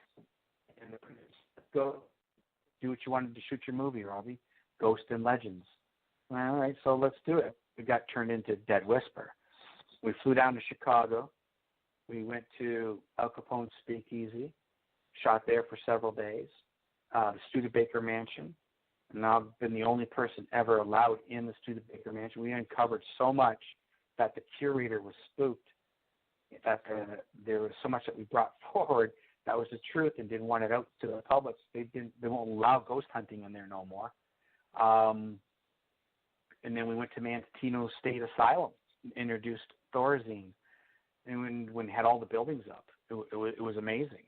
and the producer said, go do what you wanted to shoot your movie, Robbie, Ghost and Legends. All right, so let's do it. We got turned into Dead Whisper. We flew down to Chicago. We went to Al Capone's Speakeasy, shot there for several days, the Studebaker Mansion. And I've been the only person ever allowed in the Studebaker Mansion. We uncovered so much that the curator was spooked, that there was so much that we brought forward that was the truth and didn't want it out to the public. They won't allow ghost hunting in there no more. And then we went to Mantino State Asylum, introduced Thorazine, and when had all the buildings up. It was amazing.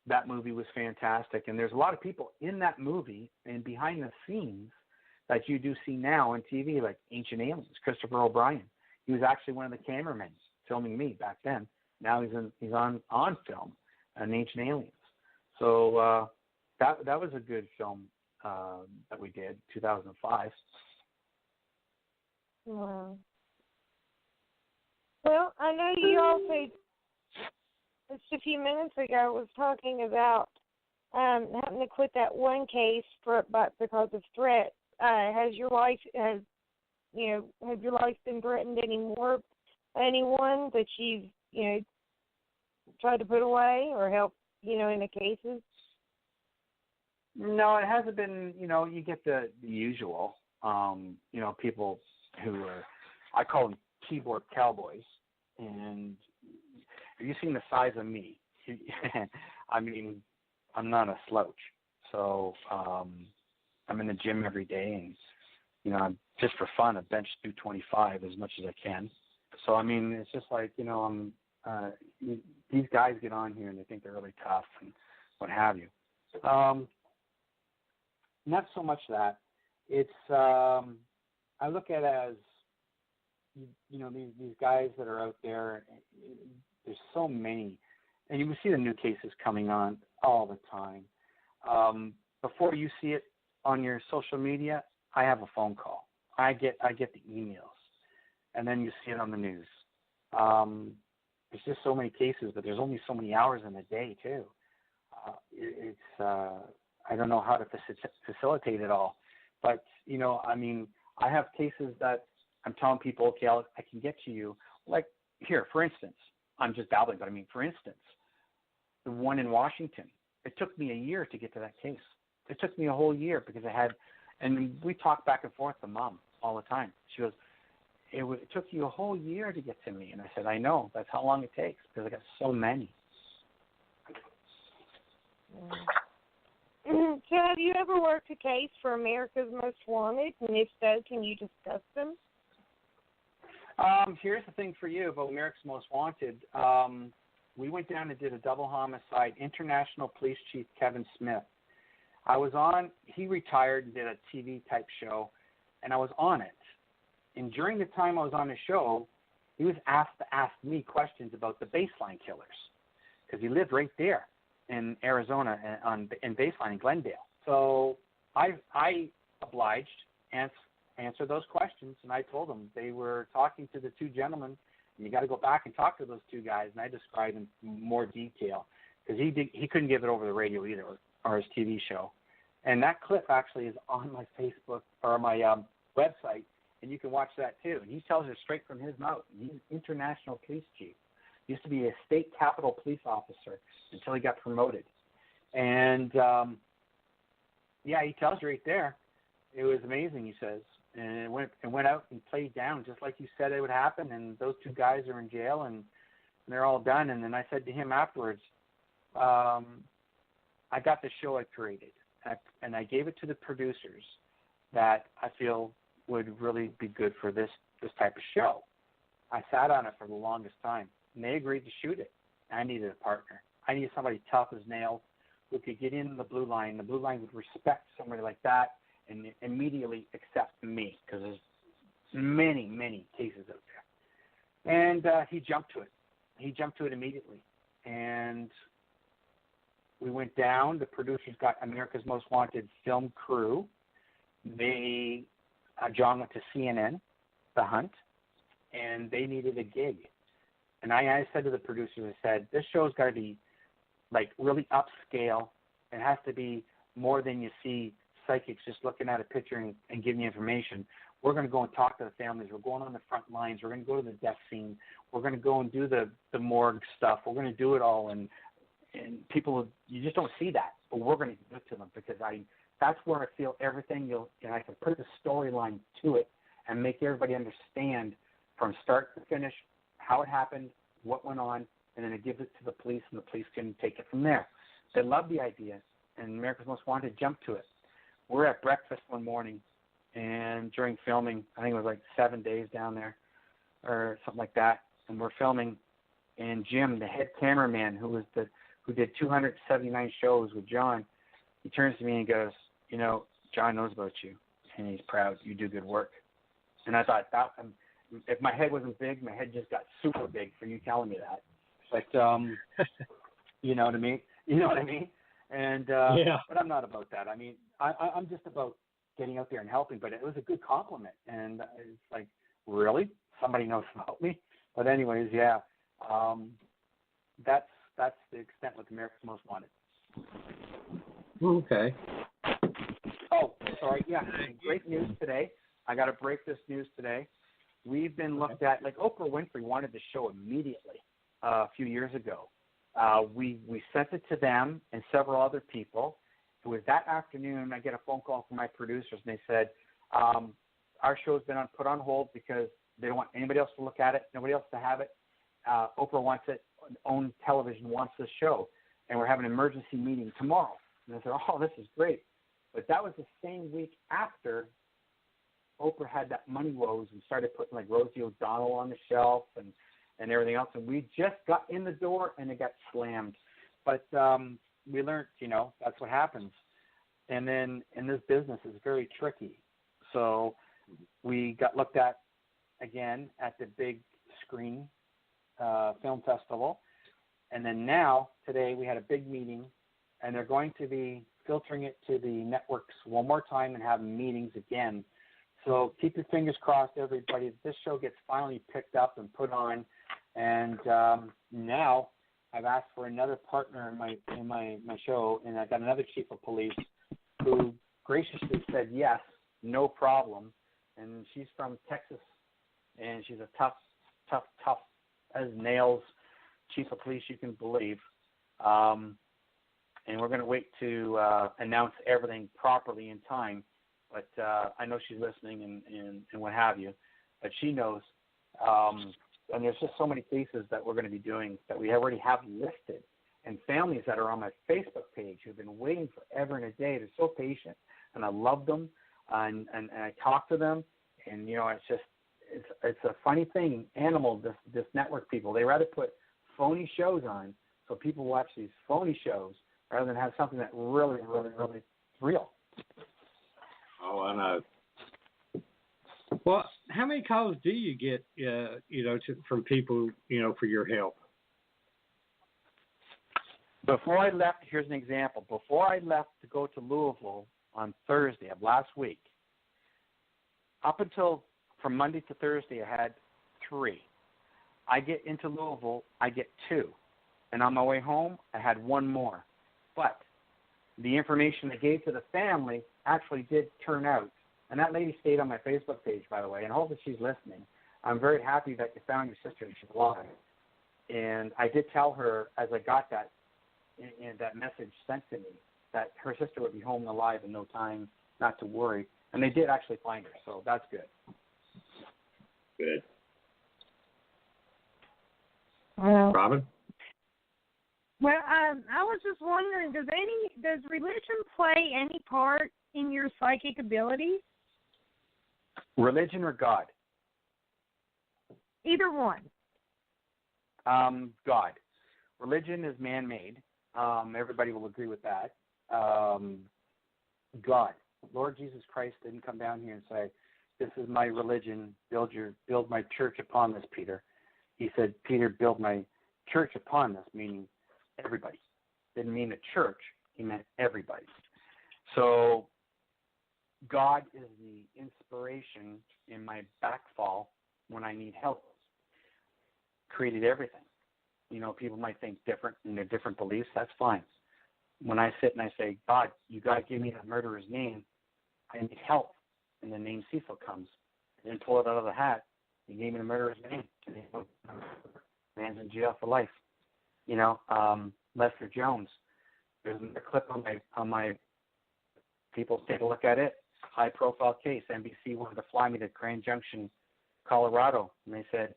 That movie was fantastic, and there's a lot of people in that movie and behind the scenes that you do see now on TV, like Ancient Aliens, Christopher O'Brien. He was actually one of the cameramen filming me back then. Now he's on film on Ancient Aliens. So that was a good film that we did, 2005. Wow. Well, I know you also just a few minutes ago was talking about having to quit that one case because of threats. Has your life have your life been threatened anymore? Anyone that you've tried to put away or help in the cases? No, it hasn't been. You get the usual. People who are, I call them keyboard cowboys, and have you seen the size of me? I mean, I'm not a slouch. So I'm in the gym every day, and I'm just for fun. I bench 225 as much as I can. So I mean, it's just like these guys get on here and they think they're really tough and what have you. Not so much that. It's I look at it as these guys that are out there. There's so many, and you can see the new cases coming on all the time. Before you see it on your social media, I have a phone call. I get the emails, and then you see it on the news. There's just so many cases, but there's only so many hours in a day too. I don't know how to facilitate it all, but I have cases that I'm telling people, okay, I can get to you. Like here, for instance, I'm just babbling, but for instance, the one in Washington, it took me a year to get to that case. It took me a whole year because and we talk back and forth to Mom all the time. She goes, it took you a whole year to get to me. And I said, I know, that's how long it takes because I got so many. So have you ever worked a case for America's Most Wanted? And if so, can you discuss them? Here's the thing for you about America's Most Wanted. We went down and did a double homicide. International Police Chief Kevin Smith. He retired and did a TV type show, and I was on it. And during the time I was on the show, he was asked to ask me questions about the Baseline killers because he lived right there in Arizona in Baseline in Glendale. So I obliged, answered those questions, and I told them they were talking to the two gentlemen And you got to go back and talk to those two guys, and I described in more detail because he couldn't give it over the radio either, or his TV show. And that clip actually is on my Facebook or my website, and you can watch that too. And he tells it straight from his mouth. He's an international police chief. He used to be a state capitol police officer until he got promoted. And, he tells you right there. It was amazing, he says. And it went out and played down just like you said it would happen. And those two guys are in jail, and they're all done. And then I said to him afterwards, I got the show I created. And I gave it to the producers that I feel would really be good for this type of show. I sat on it for the longest time, and they agreed to shoot it. I needed a partner. I needed somebody tough as nails who could get in the blue line. The blue line would respect somebody like that and immediately accept me, because there's many, many cases out there. And he jumped to it. He jumped to it immediately. And we went down. The producers got America's Most Wanted film crew. John went to CNN, The Hunt, and they needed a gig. And I said to the producers, I said, this show's got to be like really upscale. It has to be more than you see psychics just looking at a picture and giving you information. We're going to go and talk to the families. We're going on the front lines. We're going to go to the death scene. We're going to go and do the morgue stuff. We're going to do it all. And people, you just don't see that, but we're going to give it to them, because that's where I feel everything and I can put the storyline to it and make everybody understand from start to finish how it happened, what went on, and then it gives it to the police, and the police can take it from there. They love the idea, and America's Most Wanted jumped to it. We're at breakfast one morning, and during filming, I think it was like 7 days down there or something like that, and we're filming, and Jim, the head cameraman, who did 279 shows with John, he turns to me and goes, John knows about you, and he's proud. You do good work. And I thought, if my head wasn't big, my head just got super big for you telling me that. But, you know what I mean? You know what I mean? And But I'm not about that. I mean, I'm just about getting out there and helping. But it was a good compliment, and it's like, really, somebody knows about me. But anyways, that's the extent with America's Most Wanted. Okay. Oh, sorry. Yeah, great news today. I got to break this news today. We've been looked at, like Oprah Winfrey wanted the show immediately a few years ago. We sent it to them and several other people. It was that afternoon I get a phone call from my producers, and they said, our show's been put on hold because they don't want anybody else to look at it, nobody else to have it. Oprah wants it. OWN Television wants the show, and we're having an emergency meeting tomorrow. And I said, oh, this is great. But that was the same week after Oprah had that money woes and started putting like Rosie O'Donnell on the shelf and everything else. And we just got in the door and it got slammed. But we learned, that's what happens. And then in this business, it's very tricky. So we got looked at again at the big screen film festival. And then now, today, we had a big meeting, and they're going to be filtering it to the networks one more time and having meetings again. So keep your fingers crossed, everybody. This show gets finally picked up and put on. And now I've asked for another partner in my show, and I got another chief of police who graciously said yes, no problem. And she's from Texas, and she's a tough as nails chief of police you can believe. And we're going to wait to announce everything properly in time. But I know she's listening and what have you. But she knows. And there's just so many cases that we're going to be doing that we already have listed. And families that are on my Facebook page who've been waiting forever and a day. They're so patient. And I love them. And I talk to them. And, it's a funny thing. This network people, they rather put phony shows on so people watch these phony shows rather than have something that really, really, really is real. Oh, I know. Well, how many calls do you get, from people, for your help? Before I left, here's an example. Before I left to go to Louisville on Thursday of last week, up until from Monday to Thursday, I had 3. I get into Louisville, I get 2. And on my way home, I had 1 more. But the information I gave to the family actually did turn out. And that lady stayed on my Facebook page, by the way, and I hope that she's listening. I'm very happy that you found your sister and she's alive. And I did tell her as I got that that message sent to me that her sister would be home and alive in no time, not to worry. And they did actually find her, so that's good. Good. Robin? Robin? Well, I was just wondering, does religion play any part in your psychic abilities? Religion or God? Either one. God. Religion is man-made. Everybody will agree with that. God. Lord Jesus Christ didn't come down here and say, this is my religion, build my church upon this, Peter. He said, Peter, build my church upon this, meaning everybody. Didn't mean a church, he meant everybody. So God is the inspiration in my backfall when I need help. Created everything. You know, people might think different in their different beliefs. That's fine. When I sit and I say, God, you got to give me that murderer's name. I need help. And the name Cecil comes. I didn't pull it out of the hat. He gave me the murderer's name. Man's in jail for life. You know, Lester Jones. There's a clip on my people take a look at it. High profile case. NBC wanted to fly me to Grand Junction, Colorado. And they said,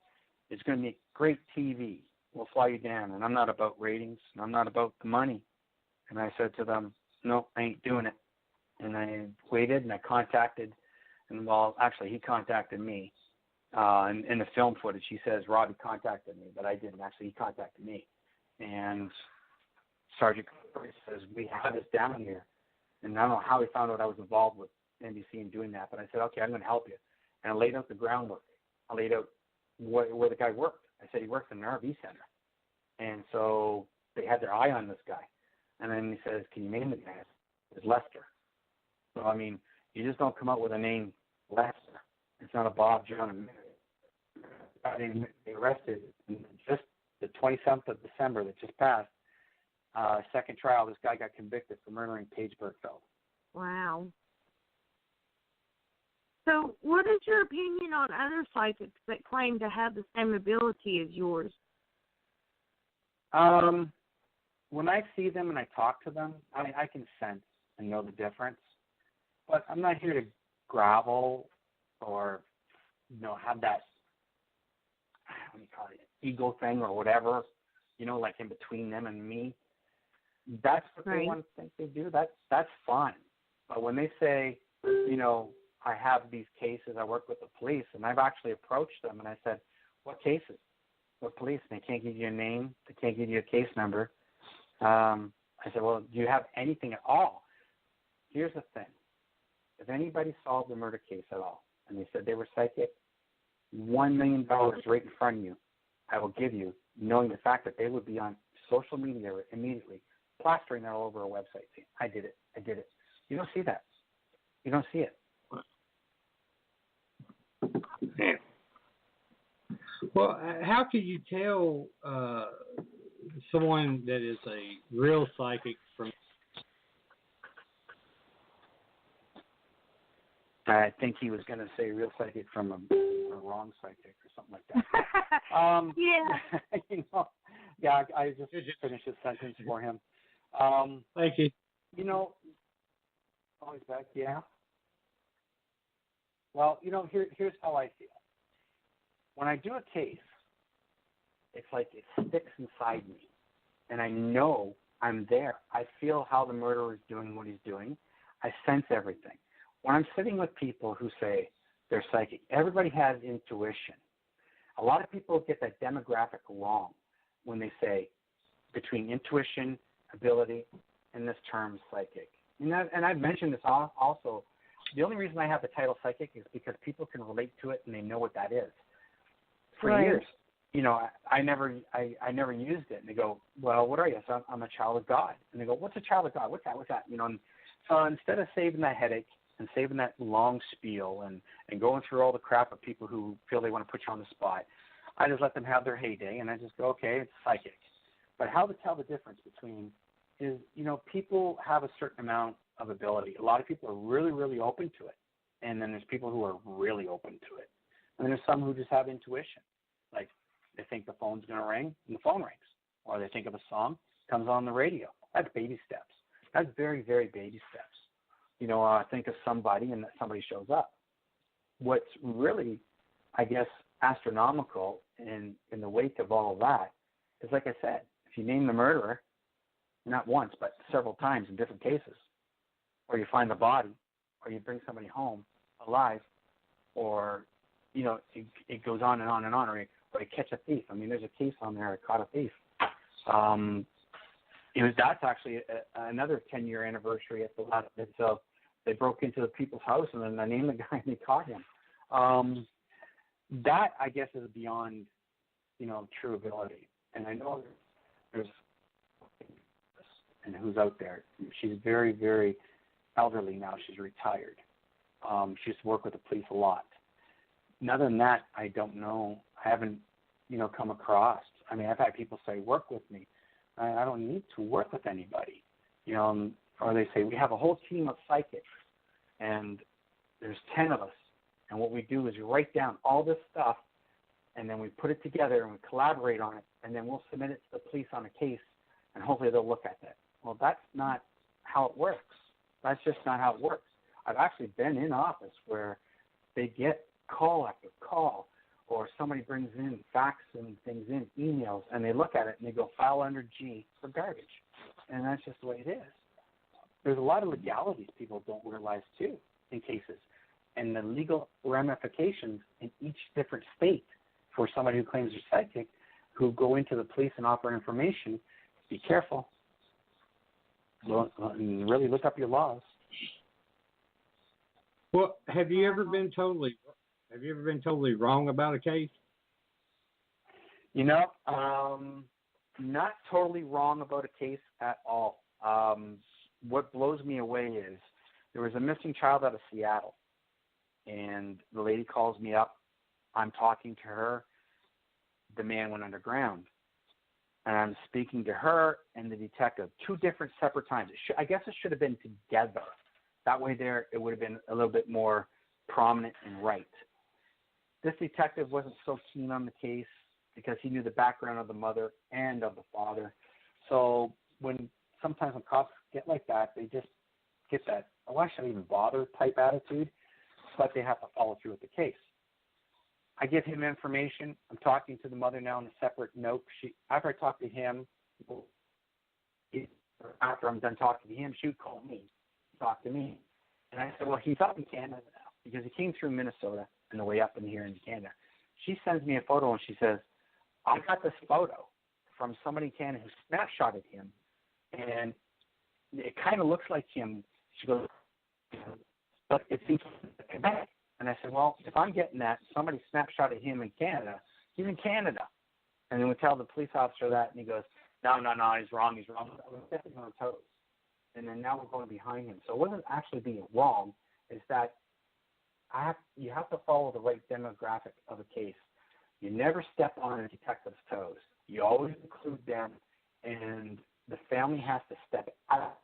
it's going to be great TV. We'll fly you down. And I'm not about ratings. And I'm not about the money. And I said to them, no, I ain't doing it. And I waited and I contacted, and well, actually he contacted me. In the film footage, he says Robbie contacted me, but I didn't. Actually, he contacted me. And Sergeant Cooper says, we have this down here. And I don't know how he found out I was involved with NBC in doing that, but I said, okay, I'm going to help you. And I laid out the groundwork. I laid out where the guy worked. I said he worked in an RV center. And so they had their eye on this guy. And then he says, can you name the guy? It's Lester. So, I mean, you just don't come up with a name Lester. It's not a Bob, John, and Mary. They arrested just the 27th of December that just passed. Second trial, this guy got convicted for murdering Paige Bergfeld. Wow. So what is your opinion on other psychics that claim to have the same ability as yours? When I see them and I talk to them, I can sense and know the difference. But I'm not here to grovel or, you know, have that, what do you call it, ego thing or whatever, you know, like in between them and me. That's what they want to think they do. That's fine. But when they say, you know, I have these cases, I work with the police, and I've actually approached them and I said, what cases? What police? And they can't give you a name. They can't give you a case number. I said, well, do you have anything at all? Here's the thing. If anybody solved a murder case at all, and they said they were psychic, $1 million right in front of you, I will give you, knowing the fact that they would be on social media immediately, plastering that all over a website. See, I did it. You don't see that. You don't see it. Yeah. Well, how could you tell someone that is a real psychic from? I think he was going to say real psychic from a wrong psychic or something like that. Yeah. You know, yeah, I just finished his sentence for him. Thank you. You know, always back, yeah. Well, you know, here's how I feel. When I do a case, it's like it sticks inside me, and I know I'm there. I feel how the murderer is doing what he's doing. I sense everything. When I'm sitting with people who say they're psychic, everybody has intuition. A lot of people get that demographic wrong when they say between intuition, ability, and this term psychic. And I've mentioned this also. The only reason I have the title psychic is because people can relate to it and they know what that is. For years, you know, I never used it. And they go, well, what are you? So I'm a child of God. And they go, what's a child of God? What's that? You know, and so instead of saving that headache and saving that long spiel and going through all the crap of people who feel they want to put you on the spot, I just let them have their heyday, and I just go, okay, it's psychic. But how to tell the difference between is, people have a certain amount of ability. A lot of people are really, really open to it. And then there's people who are really open to it. And then there's some who just have intuition. Like they think the phone's going to ring, and the phone rings. Or they think of a song, comes on the radio. That's baby steps. That's very, very baby steps. Think of somebody and somebody shows up. What's really, I guess, astronomical in the wake of all of that is, like I said, if you name the murderer, not once, but several times in different cases, or you find the body, or you bring somebody home alive, or, it goes on and on and on, or you catch a thief. I mean, there's a case on there, I caught a thief. That's actually another 10-year anniversary at the last bit. So they broke into the people's house, and then they named the guy and they caught him. That, I guess, is beyond, true ability. And I know there's and who's out there. She's very, very elderly now. She's retired. She used to work with the police a lot. And other than that, I don't know. I haven't, come across. I mean, I've had people say, work with me. I don't need to work with anybody. Or they say, we have a whole team of psychics, and there's 10 of us. And what we do is write down all this stuff, and then we put it together, and we collaborate on it, and then we'll submit it to the police on a case, and hopefully they'll look at that. Well, that's not how it works. That's just not how it works. I've actually been in office where they get call after call, or somebody brings in fax and things in, emails, and they look at it and they go file under G for garbage. And that's just the way it is. There's a lot of legalities people don't realize, too, in cases, and the legal ramifications in each different state for somebody who claims they're psychic, who go into the police and offer information. Be careful. Really look up your laws. Well, have you ever been totally wrong about a case? Not totally wrong about a case at all. What blows me away is there was a missing child out of Seattle, and the lady calls me up. I'm talking to her. The man went underground. And I'm speaking to her and the detective 2 different separate times. I guess it should have been together. That way it would have been a little bit more prominent and right. This detective wasn't so keen on the case because he knew the background of the mother and of the father. So sometimes when cops get like that, they just get that, why should I even bother type attitude, but they have to follow through with the case. I give him information. I'm talking to the mother now on a separate note. After I talk to him, after I'm done talking to him, she would call me, talk to me. And I said, well, he's up in Canada now because he came through Minnesota on the way up in here in Canada. She sends me a photo and she says, I got this photo from somebody in Canada who snapshotted him, and it kind of looks like him. She goes, but it seems like Quebec. And I said, well, if I'm getting that, somebody snapshotted him in Canada. He's in Canada. And then we tell the police officer that, and he goes, no, he's wrong. I was definitely on toes. And then now we're going behind him. So it wasn't actually being wrong. It's that you have to follow the right demographic of a case. You never step on a detective's toes. You always include them, and the family has to step out.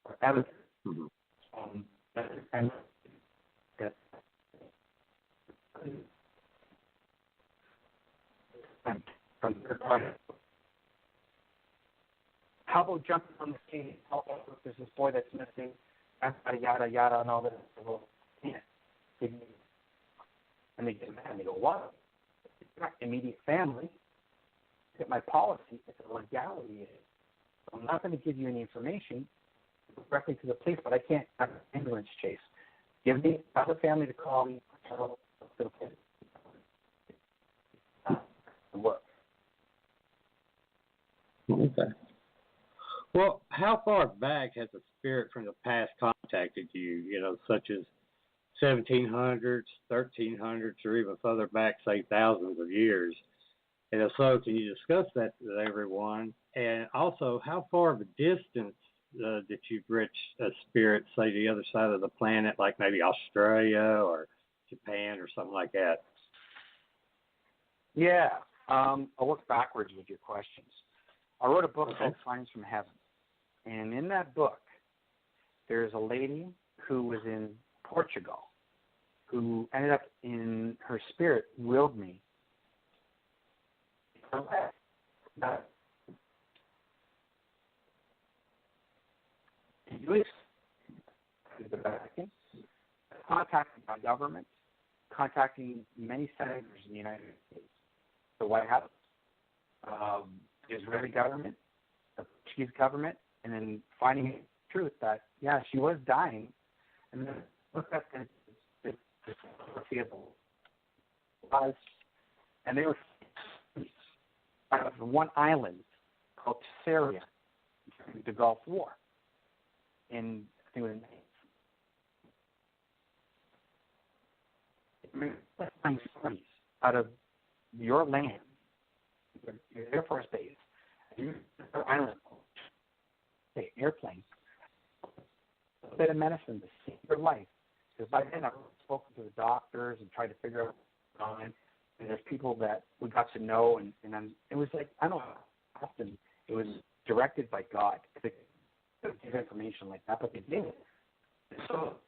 Or evidence. Mm-hmm. From third party. How about jumping on the scene? There's this boy that's missing. Yada yada and all this. Well, yeah. And they get mad and they go, what? It's not immediate family. It's my policy. It's a legality. So I'm not going to give you any information directly to the police, but I can't have an ambulance chase. Give me other family to call me. Work. Okay. Well, how far back has a spirit from the past contacted you? Such as 1700s, 1300s, or even further back, say thousands of years. And if so, can you discuss that with everyone? And also, how far of a distance that you've reached a spirit, say, the other side of the planet, like maybe Australia or Japan or something like that. Yeah. I'll work backwards with your questions. I wrote a book called Signs from Heaven. And in that book, there's a lady who was in Portugal who ended up in her spirit willed me. The Vatican, contacting my government, contacting many senators in the United States, the White House, the Israeli government, the Portuguese government, and then finding the truth that, yeah, she was dying. And then look at the foreseeable was, and they were out of one island called Syria during the Gulf War. And I think it was let's find stories out of your land, your Air Force base, your island, airplane, a bit of medicine to save your life. Because by then I've spoken to the doctors and tried to figure out what's going on. And there's people that we got to know, and it was like, I don't know how often it was directed by God to give information like that, but they did it. So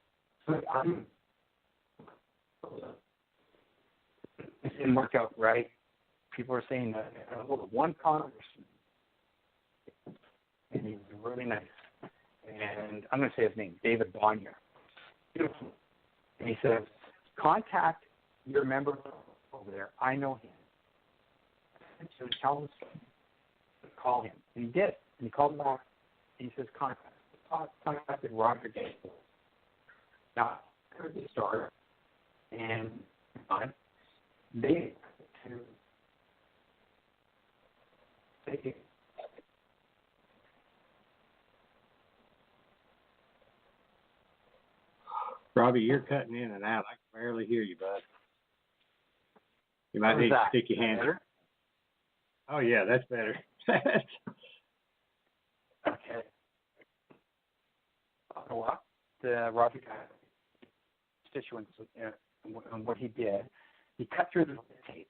it didn't work out right. People are saying that one congressman, and he was really nice. And I'm going to say his name, David Bonnier. Beautiful. And he says, contact your member over there. I know him. So tell him to call him. And he did. And he called him back. And he says, contacted Roger Gable. Now, I heard the story. And they Robbie, you're cutting in and out. I can barely hear you, bud. You might need to stick your hand there. Oh, yeah, that's better. Okay. Well, the Robbie constituents and what he did, he cut through the tape.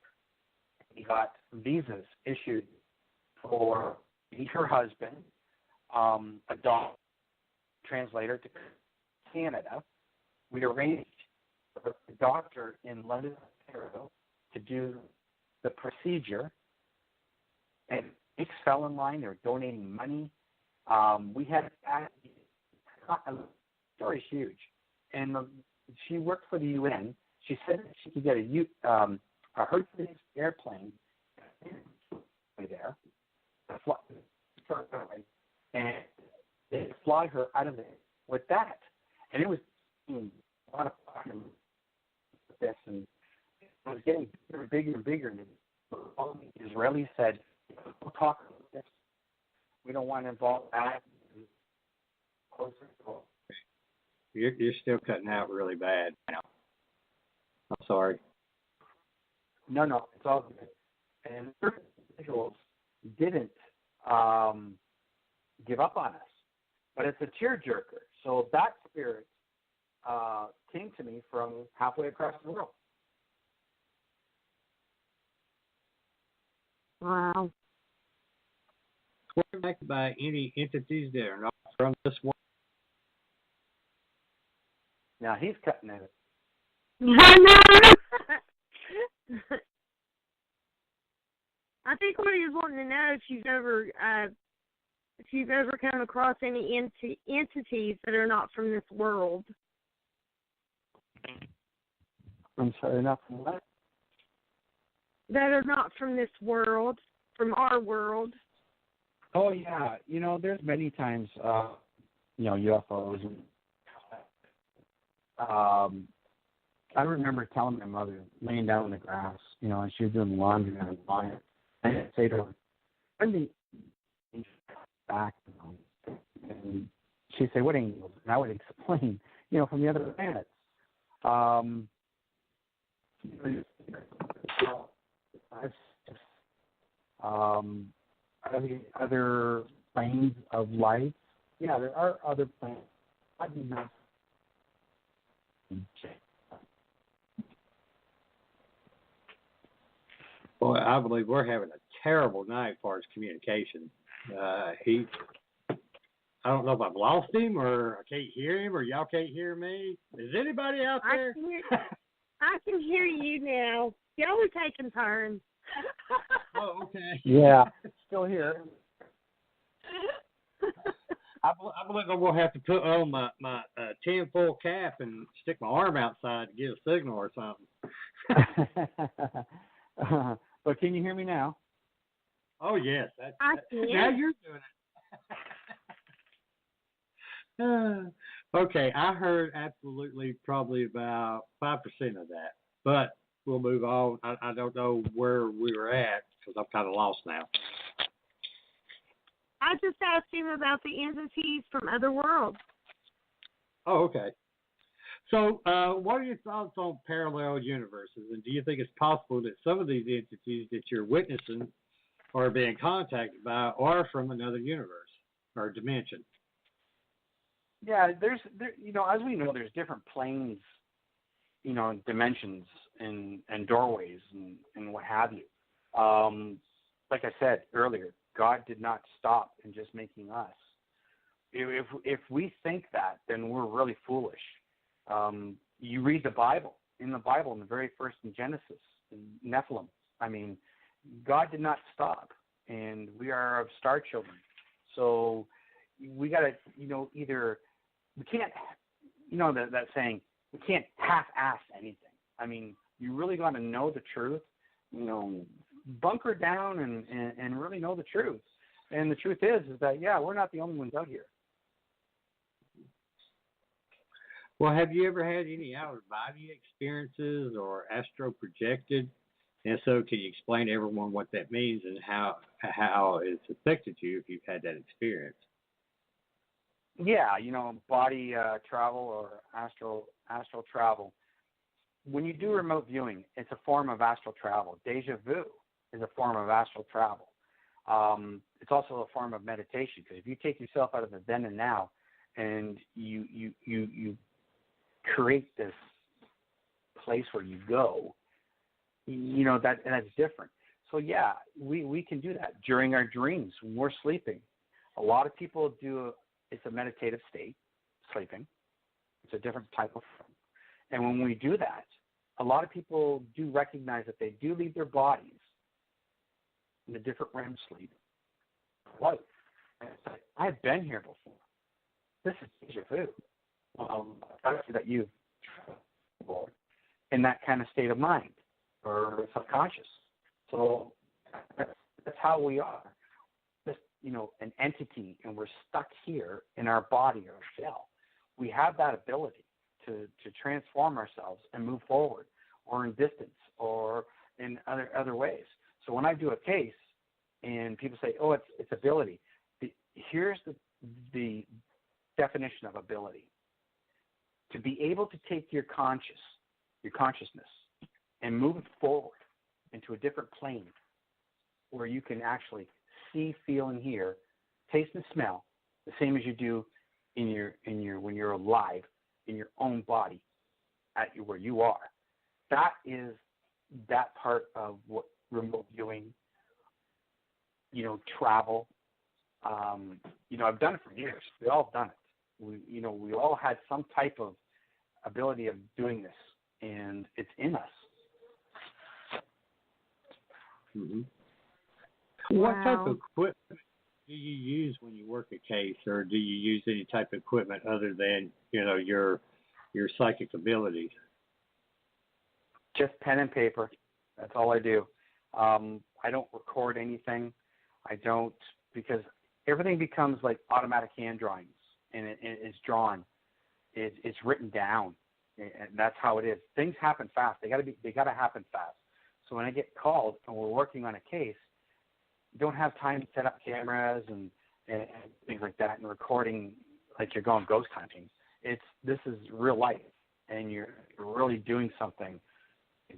He got visas issued for her husband, a doctor, translator to Canada. We arranged for a doctor in London, Ontario, to do the procedure, and it fell in line. They were donating money. We had the story's huge, and she worked for the UN. She said that she could get a Hercules airplane there, and they fly her out of there with that, and it was a lot of fun with this, and it was getting bigger and bigger. And all the Israelis said, "We'll talk about this. We don't want to involve that." You're still cutting out really bad. I'm sorry. No, it's all good. And certain individuals didn't give up on us, but it's a tearjerker. So that spirit came to me from halfway across the world. Wow. Sworn back by any entities that are not from this world. Now he's cutting at it. I think what he's wanting to know if you've ever come across any entities that are not from this world. I'm sorry, not from what? That are not from this world, from our world. Oh yeah, there's many times, UFOs. I remember telling my mother, laying down in the grass, and she was doing laundry and I I'd say to her, "When the angels back?" And she'd say, "What angels?" And I would explain, from the other planets. Other planes of life. Yeah, there are other planets. I do not. Boy, I believe we're having a terrible night as far as communication. I don't know if I've lost him or I can't hear him or y'all can't hear me. Is anybody out there? I can hear you now. Y'all are taking turns. Oh, okay. Yeah, still here. I believe I'm going to have to put on my tinfoil cap and stick my arm outside to get a signal or something. But can you hear me now? Oh, yes. I can. Now you're doing it. Okay, I heard absolutely probably about 5% of that. But we'll move on. I don't know where we were at because I'm kind of lost now. I just asked him about the entities from other worlds. Oh, okay. So what are your thoughts on parallel universes? And do you think it's possible that some of these entities that you're witnessing or being contacted by are from another universe or dimension? Yeah, there's as we know, there's different planes, dimensions and doorways and what have you. Like I said earlier, God did not stop in just making us. If we think that, then we're really foolish. You read the Bible. In the Bible, in the very first in Genesis, in Nephilim, I mean, God did not stop, and we are of star children. So we got to, either we can't, that saying, we can't half-ass anything. I mean, you really got to know the truth, bunker down and really know the truth. And the truth is that, yeah, we're not the only ones out here. Well, have you ever had any out-of-body experiences or astral projected? And so can you explain to everyone what that means and how it's affected you if you've had that experience? Yeah, body travel or astral travel. When you do remote viewing, it's a form of astral travel. Deja vu is a form of astral travel. It's also a form of meditation, because if you take yourself out of the then and now and you create this place where you go, that's different. So yeah, we can do that during our dreams when we're sleeping. A lot of people do. It's a meditative state, sleeping. It's a different type of form. And when we do that, a lot of people do recognize that they do leave their bodies in a different REM sleep. What? I've been here before. This is deja vu. That you've traveled in that kind of state of mind or subconscious. So that's how we are. Just, an entity, and we're stuck here in our body or shell. We have that ability to transform ourselves and move forward, or in distance, or in other ways. So when I do a case and people say, "Oh, it's ability," here's the definition of ability: to be able to take your consciousness, and move it forward into a different plane where you can actually see, feel, and hear, taste, and smell the same as you do in your when you're alive in your own body where you are. That is that part of what remote viewing, travel. I've done it for years. We all have done it. We all had some type of ability of doing this, and it's in us. Mm-hmm. Wow. What type of equipment do you use when you work a case, or do you use any type of equipment other than your psychic abilities? Just pen and paper. That's all I do. I don't record anything. I don't, because everything becomes like automatic hand drawings, and it's drawn. It's written down, and that's how it is. Things happen fast. They gotta happen fast. So when I get called and we're working on a case, you don't have time to set up cameras and things like that and recording like you're going ghost hunting. This is real life, and you're really doing something to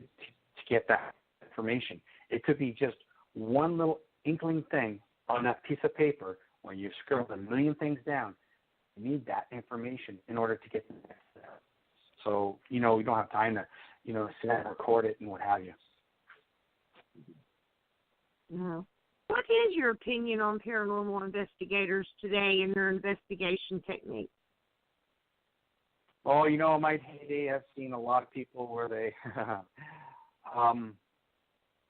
get that information. It could be just one little inkling thing on that piece of paper when you've scribbled a million things down. You need that information in order to get the next step. So, we don't have time to, sit down and record it and what have you. No. What is your opinion on paranormal investigators today and their investigation technique? Oh, in my heyday, I've seen a lot of people where they,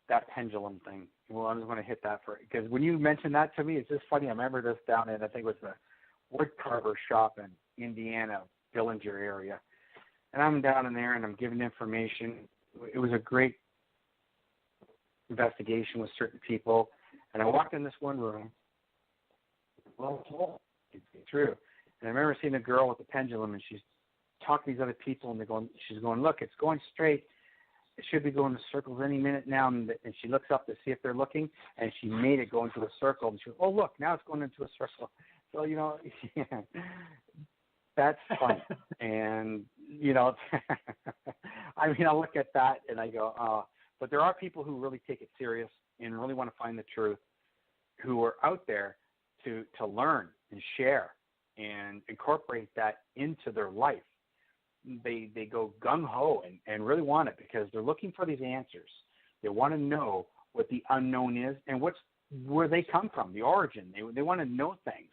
that pendulum thing. Well, I'm just going to hit that because when you mentioned that to me, it's just funny. I remember this down in, I think it was the wood carver shop in Indiana, Dillinger area. And I'm down in there and I'm giving information. It was a great investigation with certain people. And I walked in this one room, well, through. And I remember seeing a girl with a pendulum, and she's talking to these other people, and she's going, look, it's going straight. It should be going in circles any minute now. And she looks up to see if they're looking, and she made it go into a circle. And she goes, oh, look, now it's going into a circle. So, that's funny. And, I mean, I look at that, and I go, oh. But there are people who really take it serious and really want to find the truth, who are out there to learn and share and incorporate that into their life. They go gung-ho and really want it because they're looking for these answers. They want to know what the unknown is and where they come from, the origin. They want to know things.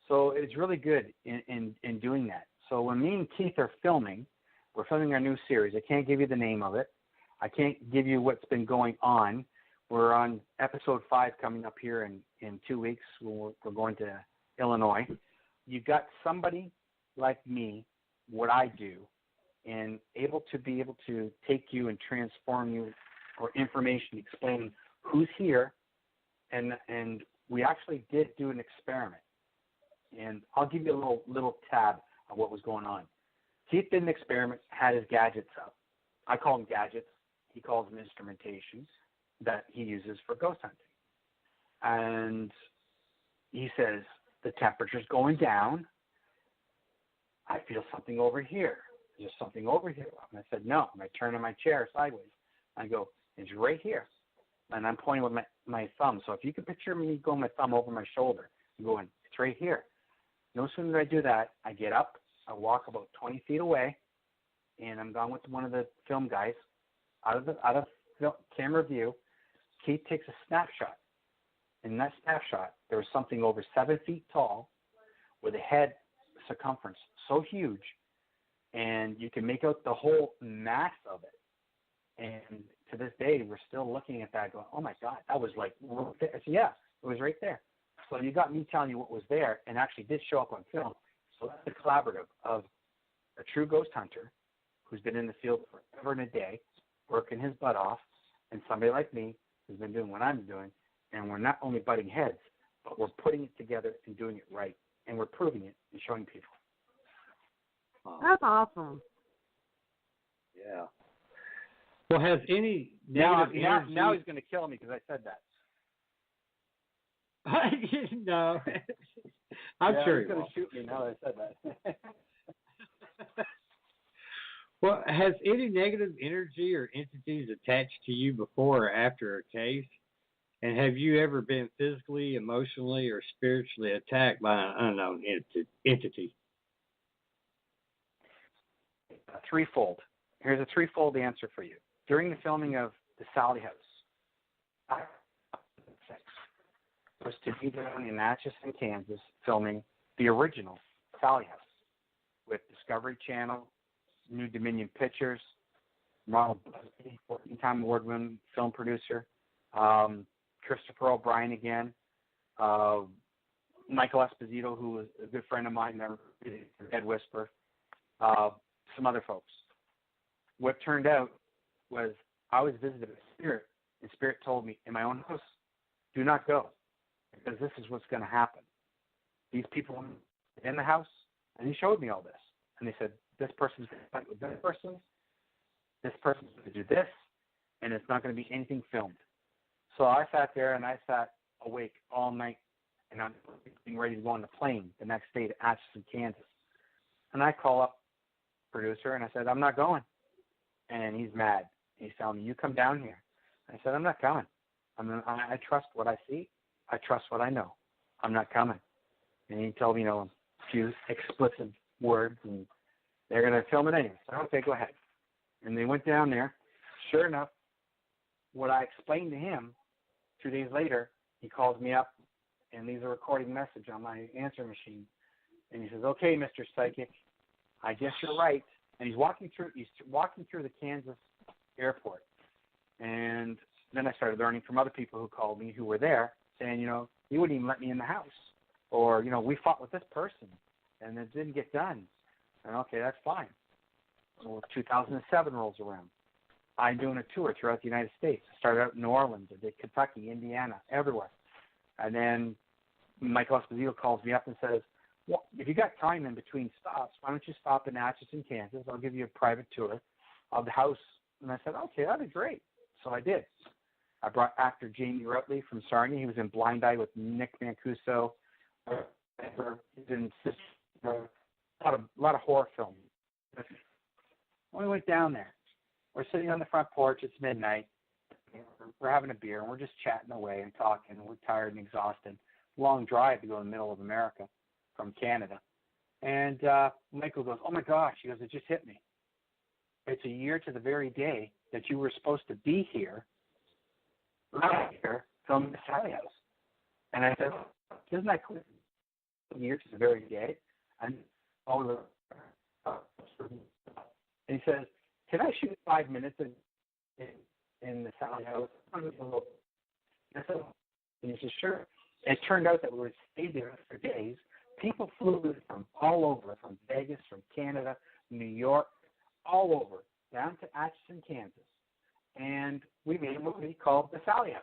So it's really good in doing that. So when me and Keith are filming, we're filming our new series. I can't give you the name of it. I can't give you what's been going on. We're on episode 5 coming up here in 2 weeks. We're going to Illinois. You've got somebody like me, what I do, and able to take you and transform you or information, explain who's here. And we actually did do an experiment. And I'll give you a little tab of what was going on. Keith did an experiment, had his gadgets up. I call them gadgets. He calls them instrumentations that he uses for ghost hunting. And he says, the temperature's going down. I feel something over here. There's something over here. And I said, no. And I turn in my chair sideways. I go, it's right here. And I'm pointing with my thumb. So if you can picture me going my thumb over my shoulder, I'm going, it's right here. No sooner than I do that, I get up, I walk about 20 feet away, and I'm gone with one of the film guys out of camera view. Keith takes a snapshot. In that snapshot, there was something over 7 feet tall with a head circumference so huge, and you can make out the whole mass of it. And to this day, we're still looking at that going, oh, my God, that was like, I said, yeah, it was right there. So you got me telling you what was there and actually did show up on film. So that's a collaborative of a true ghost hunter who's been in the field forever and a day, working his butt off, and somebody like me who's been doing what I'm doing. And we're not only butting heads, but we're putting it together and doing it right. And we're proving it and showing people. That's awesome. Yeah. Well, has any now energy... he's going to kill me because I said that. No, I'm sure he's going to shoot me now that I said that. Well, has any negative energy or entities attached to you before or after a case? And have you ever been physically, emotionally, or spiritually attacked by an unknown entity? Threefold. Here's a threefold answer for you. During the filming of The Sally House, I was to be down in Atchison, Kansas, filming the original Sally House with Discovery Channel, New Dominion Pictures, Ronald Busby, 14-time award-winning film producer, Christopher O'Brien again, Michael Esposito, who was a good friend of mine, Ed Whisper, some other folks. What turned out was I was visited by Spirit, and Spirit told me, in my own house, do not go, because this is what's going to happen. These people in the house, and he showed me all this, and they said, this person's going to fight with this person's going to do this, and it's not going to be anything filmed. So I sat there, and I sat awake all night, and I'm getting ready to go on the plane the next day to Atchison, Kansas. And I call up producer, and I said, I'm not going. And he's mad. He's telling me, you come down here. I said, I'm not coming. I trust what I see. I trust what I know. I'm not coming. And he told me, a few explicit words, and they're going to film it anyway. So, okay, go ahead. And they went down there. Sure enough, what I explained to him 2 days later, he calls me up and leaves a recording message on my answer machine. And he says, "Okay, Mr. Psychic, I guess you're right." And he's walking through the Kansas airport. And then I started learning from other people who called me who were there, saying, he wouldn't even let me in the house. Or, we fought with this person, and it didn't get done. And, okay, that's fine. Well, 2007 rolls around. I'm doing a tour throughout the United States. I started out in New Orleans. I did Kentucky, Indiana, everywhere. And then Michael Esposito calls me up and says, "Well, if you got time in between stops, why don't you stop in Atchison, Kansas? I'll give you a private tour of the house." And I said, "Okay, that'd be great." So I did. I brought actor Jamie Rutley from Sarnia. He was in Blind Eye with Nick Mancuso. He's in a lot of horror films. When we went down there, we're sitting on the front porch. It's midnight. We're having a beer, and we're just chatting away and talking. We're tired and exhausted. Long drive to go in the middle of America from Canada. And Michael goes, "Oh, my gosh." He goes, "It just hit me. It's a year to the very day that you were supposed to be here, right here, from the Sally House." And I said, "Isn't that cool? A year to the very day?" And he says, "Can I shoot 5 minutes in the Sally House?" I said, and he said, "Sure." It turned out that we would stay there for days. People flew in from all over, from Vegas, from Canada, New York, all over, down to Atchison, Kansas. And we made a movie called The Sally House.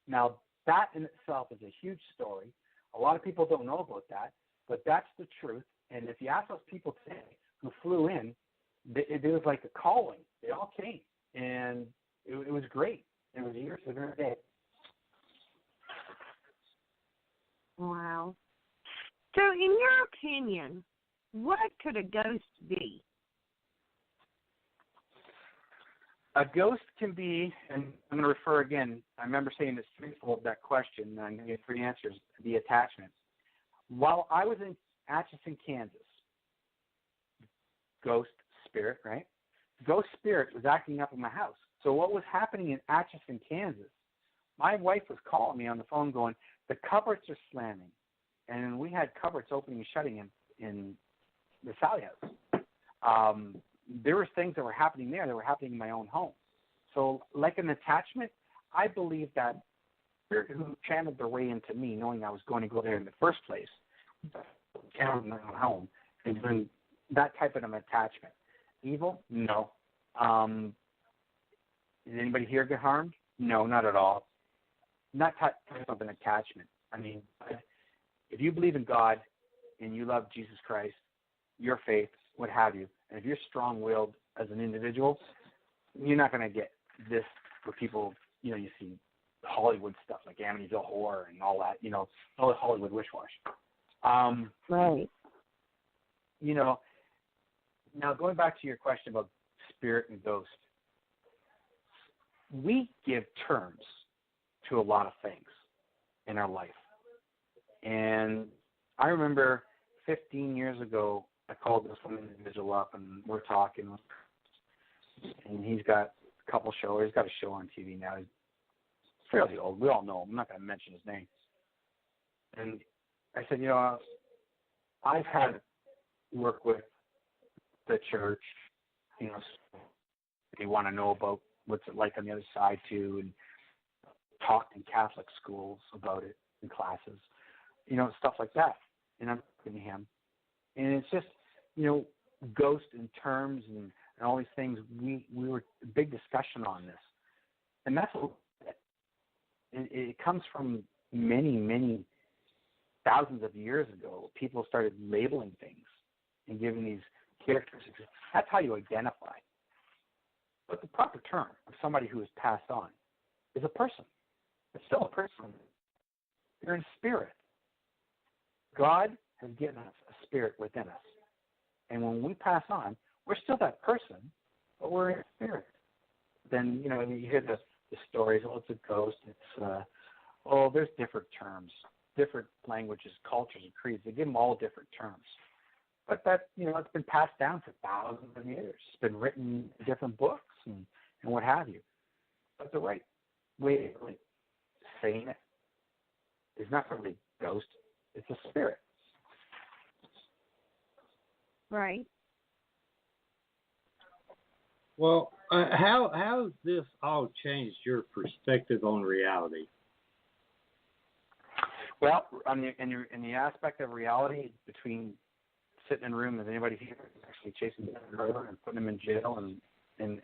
Now, that in itself is a huge story. A lot of people don't know about that, but that's the truth. And if you ask those people today who flew in, it was like a calling. They all came, and it was great. It was a year to the day. Wow. So, in your opinion, what could a ghost be? A ghost can be, and I'm going to refer again, I remember saying this threefold, that question, and I'm going to give 3 answers, the attachment. While I was in Atchison, Kansas, ghost spirit, right? Ghost spirit was acting up in my house. So what was happening in Atchison, Kansas, my wife was calling me on the phone going, "The cupboards are slamming." And we had cupboards opening and shutting in the Sally House. There were things that were happening there that were happening in my own home. So like an attachment, I believe that spirit who channeled their way into me, knowing I was going to go there in the first place, channeled in my own home, and doing that type of an attachment. Evil? No. Did anybody here get harmed? No, not at all. Not type of an attachment. I mean, if you believe in God and you love Jesus Christ, your faith, what have you, and if you're strong-willed as an individual, you're not going to get this for people, you see Hollywood stuff like Amityville Horror and all that, all the Hollywood wish-wash. Right. Now going back to your question about spirit and ghost, we give terms to a lot of things in our life. And I remember 15 years ago, I called this one individual up, and we're talking, and he's got a couple shows. He's got a show on TV now. He's fairly old. We all know him. I'm not going to mention his name. And I said, I've had work with the church, they want to know about what's it like on the other side too, and talked in Catholic schools about it in classes, stuff like that. And I'm talking to him. And it's just, ghost and terms and all these things. We were a big discussion on this. And that's it comes from many, many thousands of years ago. People started labeling things and giving these characteristics. That's how you identify. But the proper term of somebody who has passed on is a person. It's still a person. They're in spirit. God has given us a spirit within us. And when we pass on, we're still that person, but we're in spirit. Then, you hear the stories, it's a ghost, there's different terms, different languages, cultures, and creeds. They give them all different terms. But that, it's been passed down for thousands of years. It's been written in different books and what have you. But the right way to saying it is not really a ghost. It's a spirit. Right. Well, how has this all changed your perspective on reality? Well, in the aspect of reality, between sitting in a room with anybody here, actually chasing down the murderer and putting him in jail and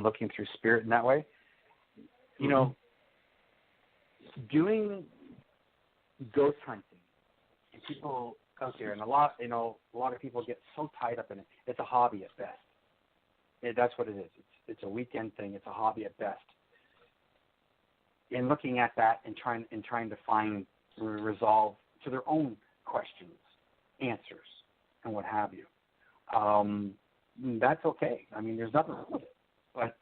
looking through spirit in that way, you know, doing ghost hunting, and people out there, and a lot of people get so tied up in it. It's a hobby at best. That's what it is. It's a weekend thing. It's a hobby at best. In looking at that and trying to find resolve to their own questions, answers, and what have you. That's okay. I mean, there's nothing wrong with it. But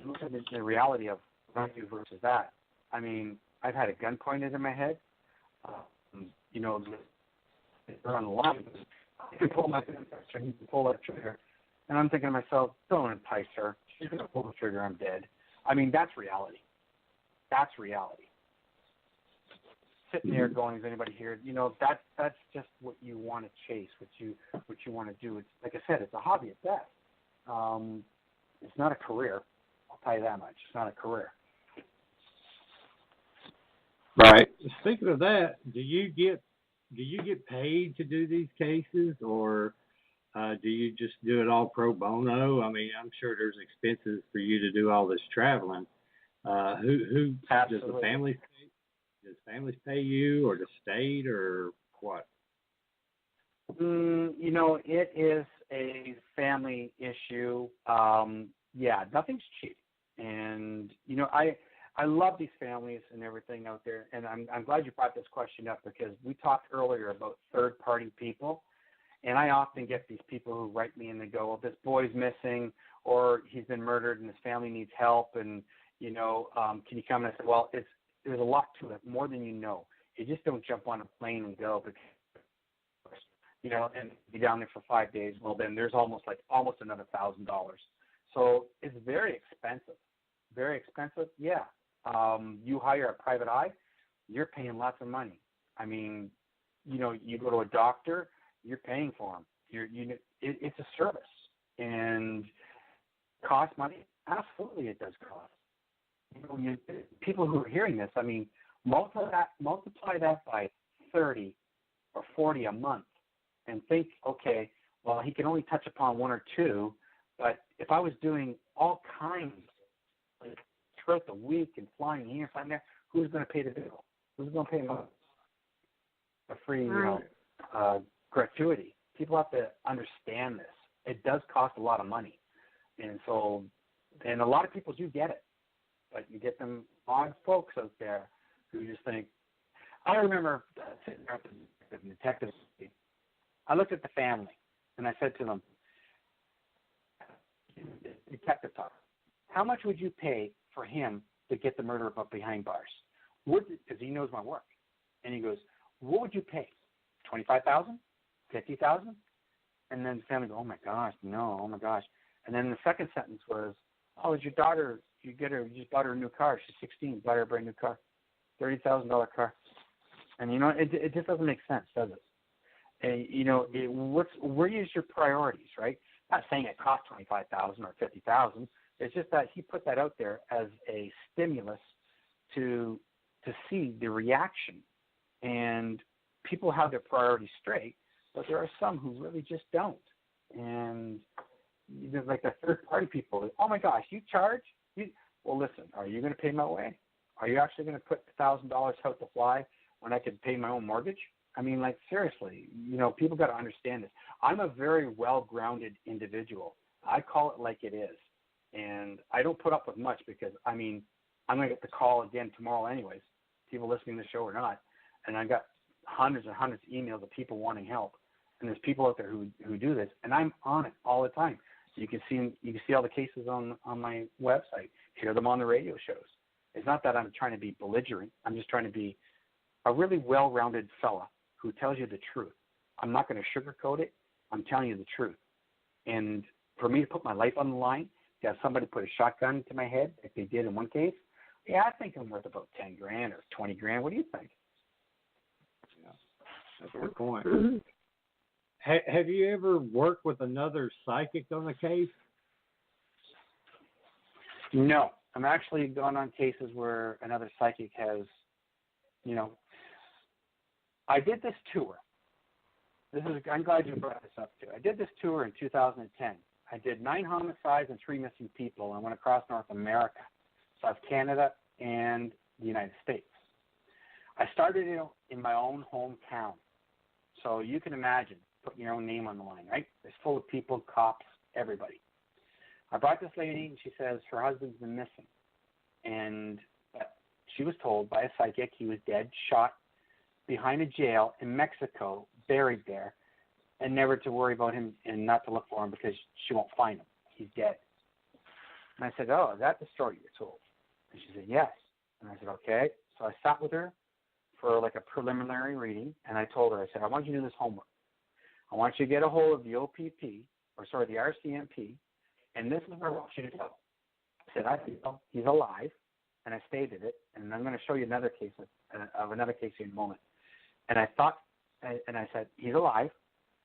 look at the reality of what I do versus that. I mean, I've had a gun pointed in my head. You know, they're on the line. You can pull my gun, you can pull that trigger. And I'm thinking to myself, don't entice her. She's going to pull the trigger, I'm dead. I mean, that's reality. That's reality. Sitting there going, is anybody here? You know, that's just what you want to chase, what you want to do. It's, like I said, it's a hobby at best. It's not a career. I'll tell you that much. It's not a career. Right. Speaking of that, do you get paid to do these cases, or do you just do it all pro bono? I mean, I'm sure there's expenses for you to do all this traveling. Who does the family pay? Does families pay you, or the state, or what? You know, it is a family issue. Yeah, nothing's cheap. And, you know, I love these families and everything out there. And I'm glad you brought this question up, because we talked earlier about third-party people. And I often get these people who write me and they go, well, this boy's missing, or he's been murdered and his family needs help. And, you know, can you come? And I said, well, there's a lot to it, more than you know. You just don't jump on a plane and go, because, you know, and be down there for 5 days. Well, then there's almost another $1,000. So it's very expensive. Very expensive, yeah. You hire a private eye, you're paying lots of money. I mean, you know, you go to a doctor, you're paying for them. It's a service, and cost money. Absolutely, it does cost. You know, people who are hearing this, I mean, multiply that by 30 or 40 a month, and think, okay, well, he can only touch upon one or two, but if I was doing all kinds, like, throughout the week and flying here, flying there, who's going to pay the bill? Who's going to pay a free, gratuity? People have to understand this. It does cost a lot of money, and a lot of people do get it. But you get them odd folks out there who just think. I remember sitting there at the detective. I looked at the family, and I said to them, detective talk, how much would you pay for him to get the murderer up behind bars? Because he knows my work. And he goes, what would you pay? $25,000? $50,000? And then the family goes, oh my gosh, no, oh my gosh. And then the second sentence was, oh, is your daughter, you just bought her a new car. She's 16, bought her a brand new car, $30,000 car. And, you know, it just doesn't make sense, does it? And, you know, where is your priorities, right? Not saying it costs $25,000 or $50,000. It's just that he put that out there as a stimulus to see the reaction. And people have their priorities straight, but there are some who really just don't. And there's like the third-party people. Oh, my gosh, you charge? Well, listen, are you going to pay my way? Are you actually going to put $1,000 out to fly when I could pay my own mortgage? I mean, like, seriously, you know, people got to understand this. I'm a very well-grounded individual. I call it like it is. And I don't put up with much because, I mean, I'm going to get the call again tomorrow anyways, people listening to the show or not. And I got hundreds and hundreds of emails of people wanting help. And there's people out there who do this, and I'm on it all the time. You can see all the cases on my website, hear them on the radio shows. It's not that I'm trying to be belligerent. I'm just trying to be a really well-rounded fella who tells you the truth. I'm not going to sugarcoat it. I'm telling you the truth. And for me to put my life on the line, to have somebody put a shotgun to my head, like they did in one case, Yeah, I think I'm worth about $10,000 or $20,000. What do you think? Yeah, that's a good point. Have you ever worked with another psychic on the case? No. I'm actually gone on cases where another psychic has, I did this tour. I'm glad you brought this up, too. I did this tour in 2010. I did 9 homicides and 3 missing people. I went across North America, South Canada, and the United States. I started in my own hometown. So you can imagine putting your own name on the line, right? It's full of people, cops, everybody. I brought this lady, and she says her husband's been missing. And she was told by a psychic he was dead, shot behind a jail in Mexico, buried there, and never to worry about him and not to look for him because she won't find him. He's dead. And I said, oh, is that the story you're told? And she said, yes. And I said, okay. So I sat with her for like a preliminary reading, and I told her, I said, I want you to do this homework. I want you to get a hold of the the RCMP, and this is what I want you to do. I said, I feel he's alive, and I stated it, and I'm going to show you another case of another case in a moment. And I said, he's alive,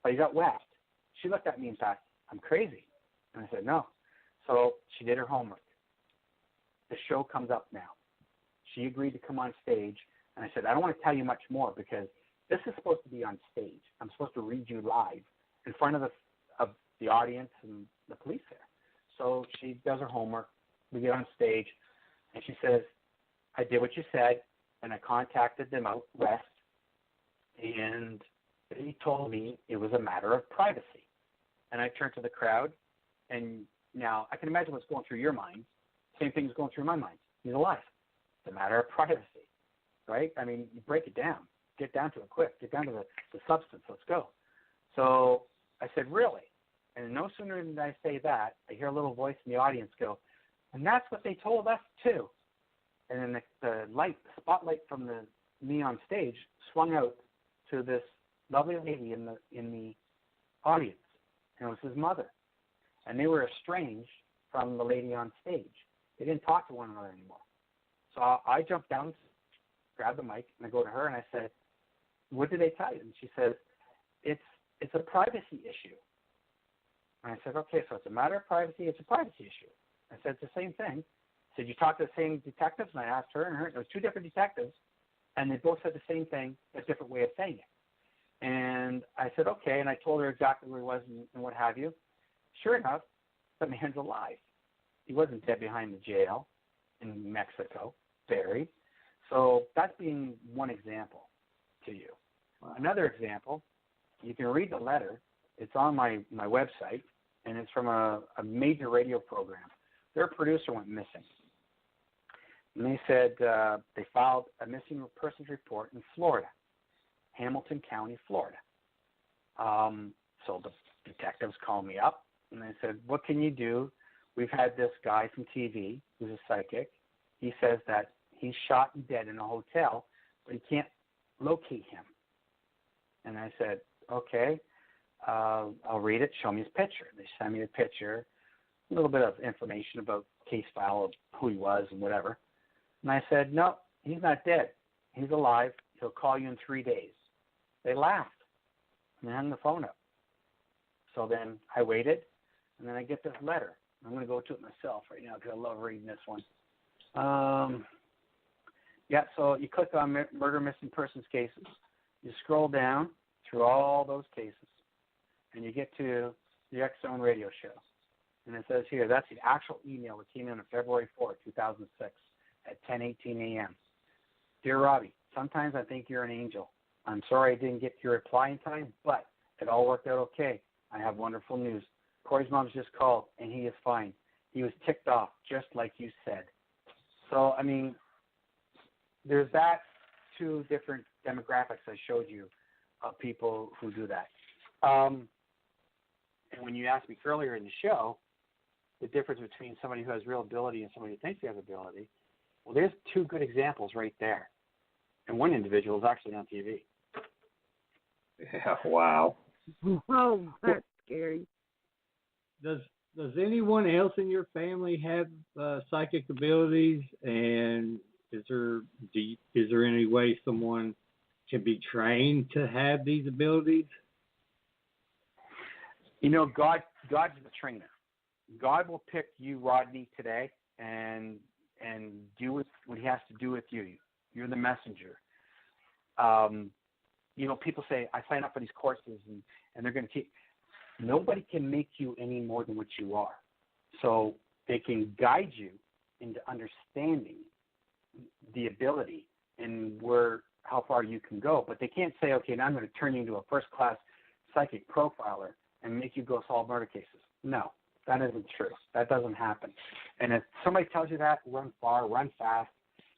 but he got whacked. She looked at me and thought, I'm crazy. And I said, no. So she did her homework. The show comes up now. She agreed to come on stage, and I said, I don't want to tell you much more because this is supposed to be on stage. I'm supposed to read you live in front of the audience and the police there. So she does her homework. We get on stage, and she says, I did what you said, and I contacted them out west, and he told me it was a matter of privacy. And I turned to the crowd, and now I can imagine what's going through your mind. Same thing's going through my mind. He's alive. It's a matter of privacy, right? I mean, you break it down. Get down to it quick. Get down to the substance. Let's go. So I said, really? And no sooner than I say that, I hear a little voice in the audience go, and that's what they told us too. And then the spotlight from me on stage swung out to this lovely lady in the audience, and it was his mother. And they were estranged from the lady on stage. They didn't talk to one another anymore. So I jumped down, grabbed the mic, and I go to her and I said, what did they tell you? And she says, it's a privacy issue. And I said, okay, so it's a matter of privacy. It's a privacy issue. I said, it's the same thing. I said, you talked to the same detectives? And I asked her and her. There was 2 different detectives, and they both said the same thing, a different way of saying it. And I said, okay, and I told her exactly where he was and what have you. Sure enough, the man's alive. He wasn't dead behind the jail in Mexico, buried. So that's being one example to you. Another example, you can read the letter. It's on my website, and it's from a major radio program. Their producer went missing. And they said they filed a missing persons report in Florida, Hamilton County, Florida. So the detectives called me up, and they said, what can you do? We've had this guy from TV who's a psychic. He says that he's shot and dead in a hotel, but he can't locate him. And I said, okay, I'll read it. Show me his picture. They sent me the picture, a little bit of information about case file of who he was and whatever. And I said, no, he's not dead. He's alive. He'll call you in 3 days. They laughed and hung the phone up. So then I waited, and then I get this letter. I'm going to go to it myself right now because I love reading this one. So you click on murder missing persons cases. You scroll down through all those cases, and you get to the X-Zone radio show. And it says here, that's the actual email that came in on February 4th, 2006 at 10:18 a.m. Dear Robbie, sometimes I think you're an angel. I'm sorry I didn't get your reply in time, but it all worked out okay. I have wonderful news. Corey's mom's just called, and he is fine. He was ticked off, just like you said. So, I mean, there's that 2 different demographics I showed you of people who do that. And when you asked me earlier in the show, the difference between somebody who has real ability and somebody who thinks they have ability, well, there's 2 good examples right there. And one individual is actually on TV. Yeah, wow. Oh, that's scary. Does does anyone else in your family have psychic abilities? And is there any way someone can be trained to have these abilities? God's the trainer. God will pick you, Rodney, today, and do what He has to do with you. You're the messenger. People say, I sign up for these courses, and they're going to teach. Nobody can make you any more than what you are. So they can guide you into understanding the ability and how far you can go. But they can't say, okay, now I'm going to turn you into a first-class psychic profiler and make you go solve murder cases. No, that isn't true. That doesn't happen. And if somebody tells you that, run far, run fast.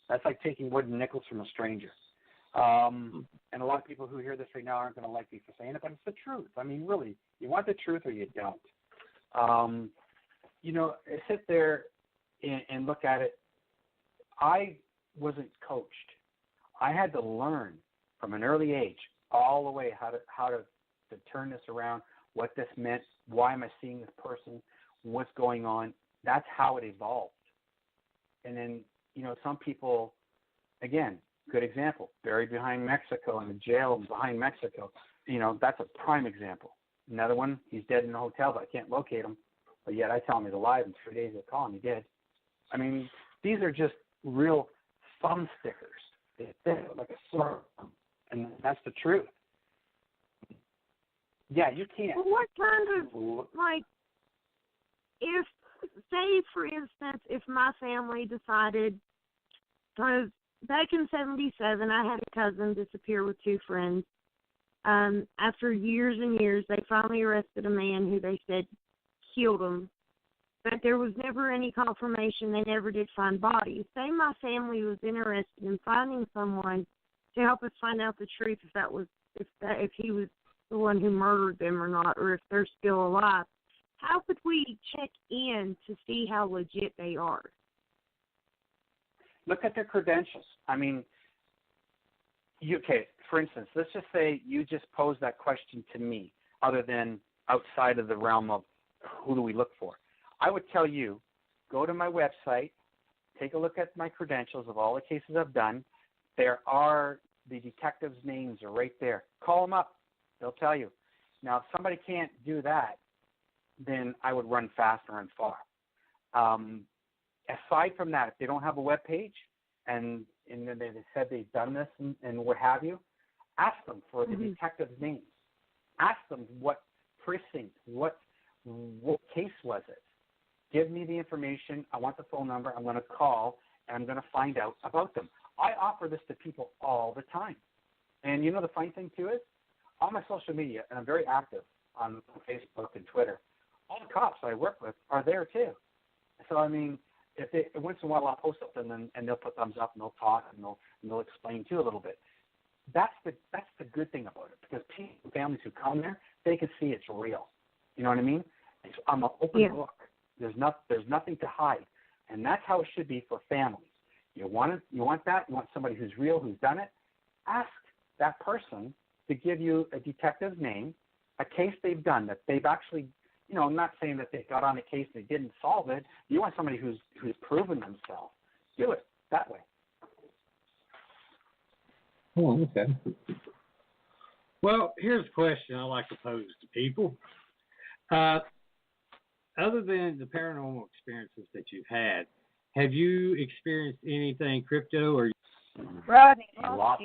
That's like taking wooden nickels from a stranger. And a lot of people who hear this right now aren't going to like me for saying it, but it's the truth. I mean, really, you want the truth or you don't. Sit there and look at it. I wasn't coached. I had to learn from an early age all the way how to turn this around, what this meant, why am I seeing this person, what's going on. That's how it evolved. And then, some people, again, good example, buried behind Mexico in the jail behind Mexico. That's a prime example. Another one, he's dead in a hotel, but I can't locate him. But yet I tell him he's alive, in 3 days they call him, he's dead. I mean, these are just real thumb stickers. They fit like a sword, and that's the truth. Yeah, you can't. Well, what kind of, if, say, for instance, if my family decided, because back in 1977, I had a cousin disappear with two friends. After years and years, they finally arrested a man who they said killed him. But there was never any confirmation. They never did find bodies. Say my family was interested in finding someone to help us find out the truth if he was the one who murdered them or not, or if they're still alive. How could we check in to see how legit they are? Look at their credentials. I mean, for instance, let's just say you just posed that question to me, other than outside of the realm of who do we look for. I would tell you, go to my website, take a look at my credentials of all the cases I've done. The detectives' names are right there. Call them up. They'll tell you. Now, if somebody can't do that, then I would run fast or run far. Aside from that, if they don't have a web page and then they said they've done this and what have you, ask them for the detective's names. Ask them what precinct, what case was it. Give me the information. I want the phone number. I'm going to call, and I'm going to find out about them. I offer this to people all the time. And the funny thing, too, is on my social media, and I'm very active on Facebook and Twitter, all the cops I work with are there, too. So, I mean, once in a while I'll post something and they'll put thumbs up and they'll talk and they'll explain, too, a little bit. That's the good thing about it, because families who come there, they can see it's real. You know what I mean? I'm an open book. There's nothing to hide, and that's how it should be for families. You want that? You want somebody who's real, who's done it? Ask that person to give you a detective's name, a case they've done that they've actually. I'm not saying that they got on a case and they didn't solve it. You want somebody who's proven themselves. Do it that way. Oh, okay. Well, here's a question I like to pose to people. Other than the paranormal experiences that you've had, have you experienced anything crypto or? Rodney, a lot.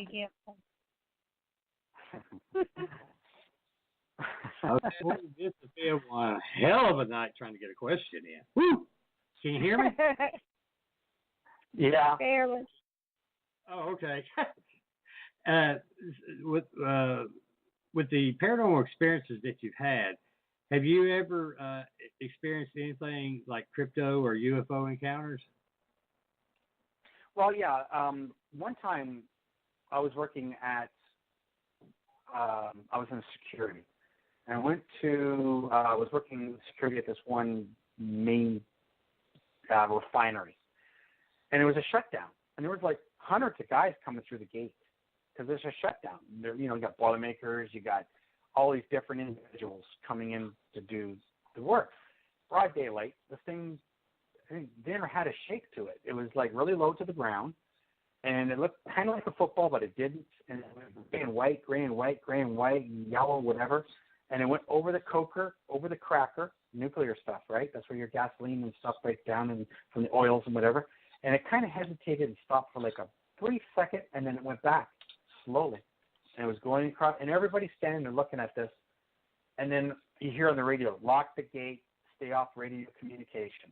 Okay, this has been one hell of a night trying to get a question in. Woo! Can you hear me? Yeah. Barely. Oh, okay. With the paranormal experiences that you've had, have you ever experienced anything like crypto or UFO encounters? Well, yeah. One time I was working I was in security. And I was working security at this one main refinery. And it was a shutdown. And there was like hundreds of guys coming through the gate because there's a shutdown. You got Boilermakers, you got all these different individuals coming in to do the work. broad daylight. This thing never had a shape to it. It was like really low to the ground, and it looked kind of like a football, but it didn't. And it was gray and white, yellow, whatever. And it went over the coker, over the cracker, nuclear stuff, right? That's where your gasoline and stuff breaks down and from the oils and whatever. And it kind of hesitated and stopped for like a brief second, and then it went back slowly. And it was going across, and everybody's standing there looking at this. And then you hear on the radio, lock the gate, stay off radio communication.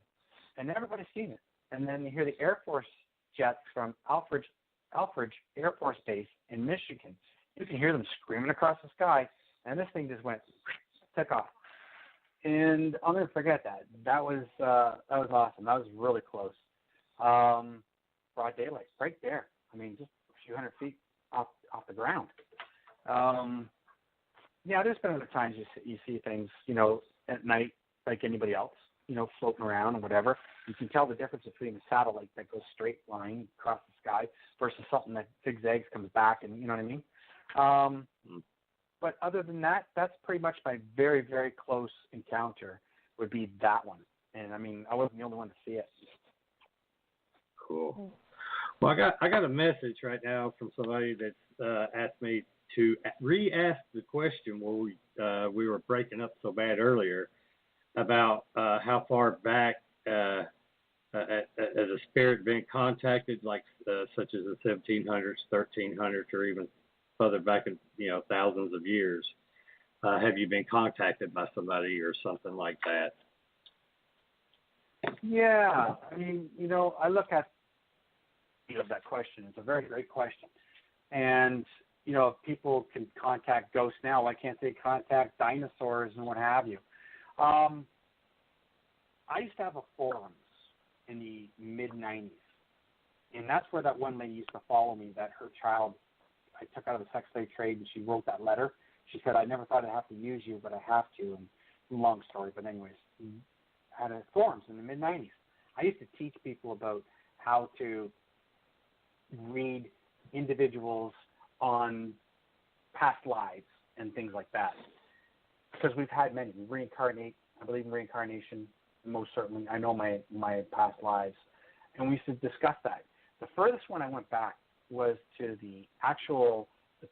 And everybody's seen it. And then you hear the Air Force jets from Alfred Air Force Base in Michigan. You can hear them screaming across the sky, and this thing just went, took off. And I'll never forget that. That was awesome. That was really close. Broad daylight, right there. I mean, just a few hundred feet off the ground. Yeah, there's been other times you see things, at night like anybody else, floating around and whatever. You can tell the difference between a satellite that goes straight line across the sky versus something that zigzags, comes back, and you know what I mean? But other than that, that's pretty much my very, very close encounter would be that one. And I mean, I wasn't the only one to see it. Cool. Well, I got a message right now from somebody that's asked me to re-ask the question where we were breaking up so bad earlier about how far back as a spirit being contacted, like such as the 1700s, 1300s, or even further back in thousands of years. Have you been contacted by somebody or something like that? Yeah, I mean, I look at that question. It's a very great question. And if people can contact ghosts now, why can't they contact dinosaurs and what have you? I used to have a forums in the mid-'90s, and that's where that one lady used to follow me, that her child I took out of the sex slave trade, and she wrote that letter. She said, I never thought I'd have to use you, but I have to. And long story, but anyways, I had forums in the mid-'90s. I used to teach people about how to read individuals on past lives and things like that. Because we've had many. We reincarnate. I believe in reincarnation, most certainly. I know my past lives. And we used to discuss that. The furthest one I went back was to the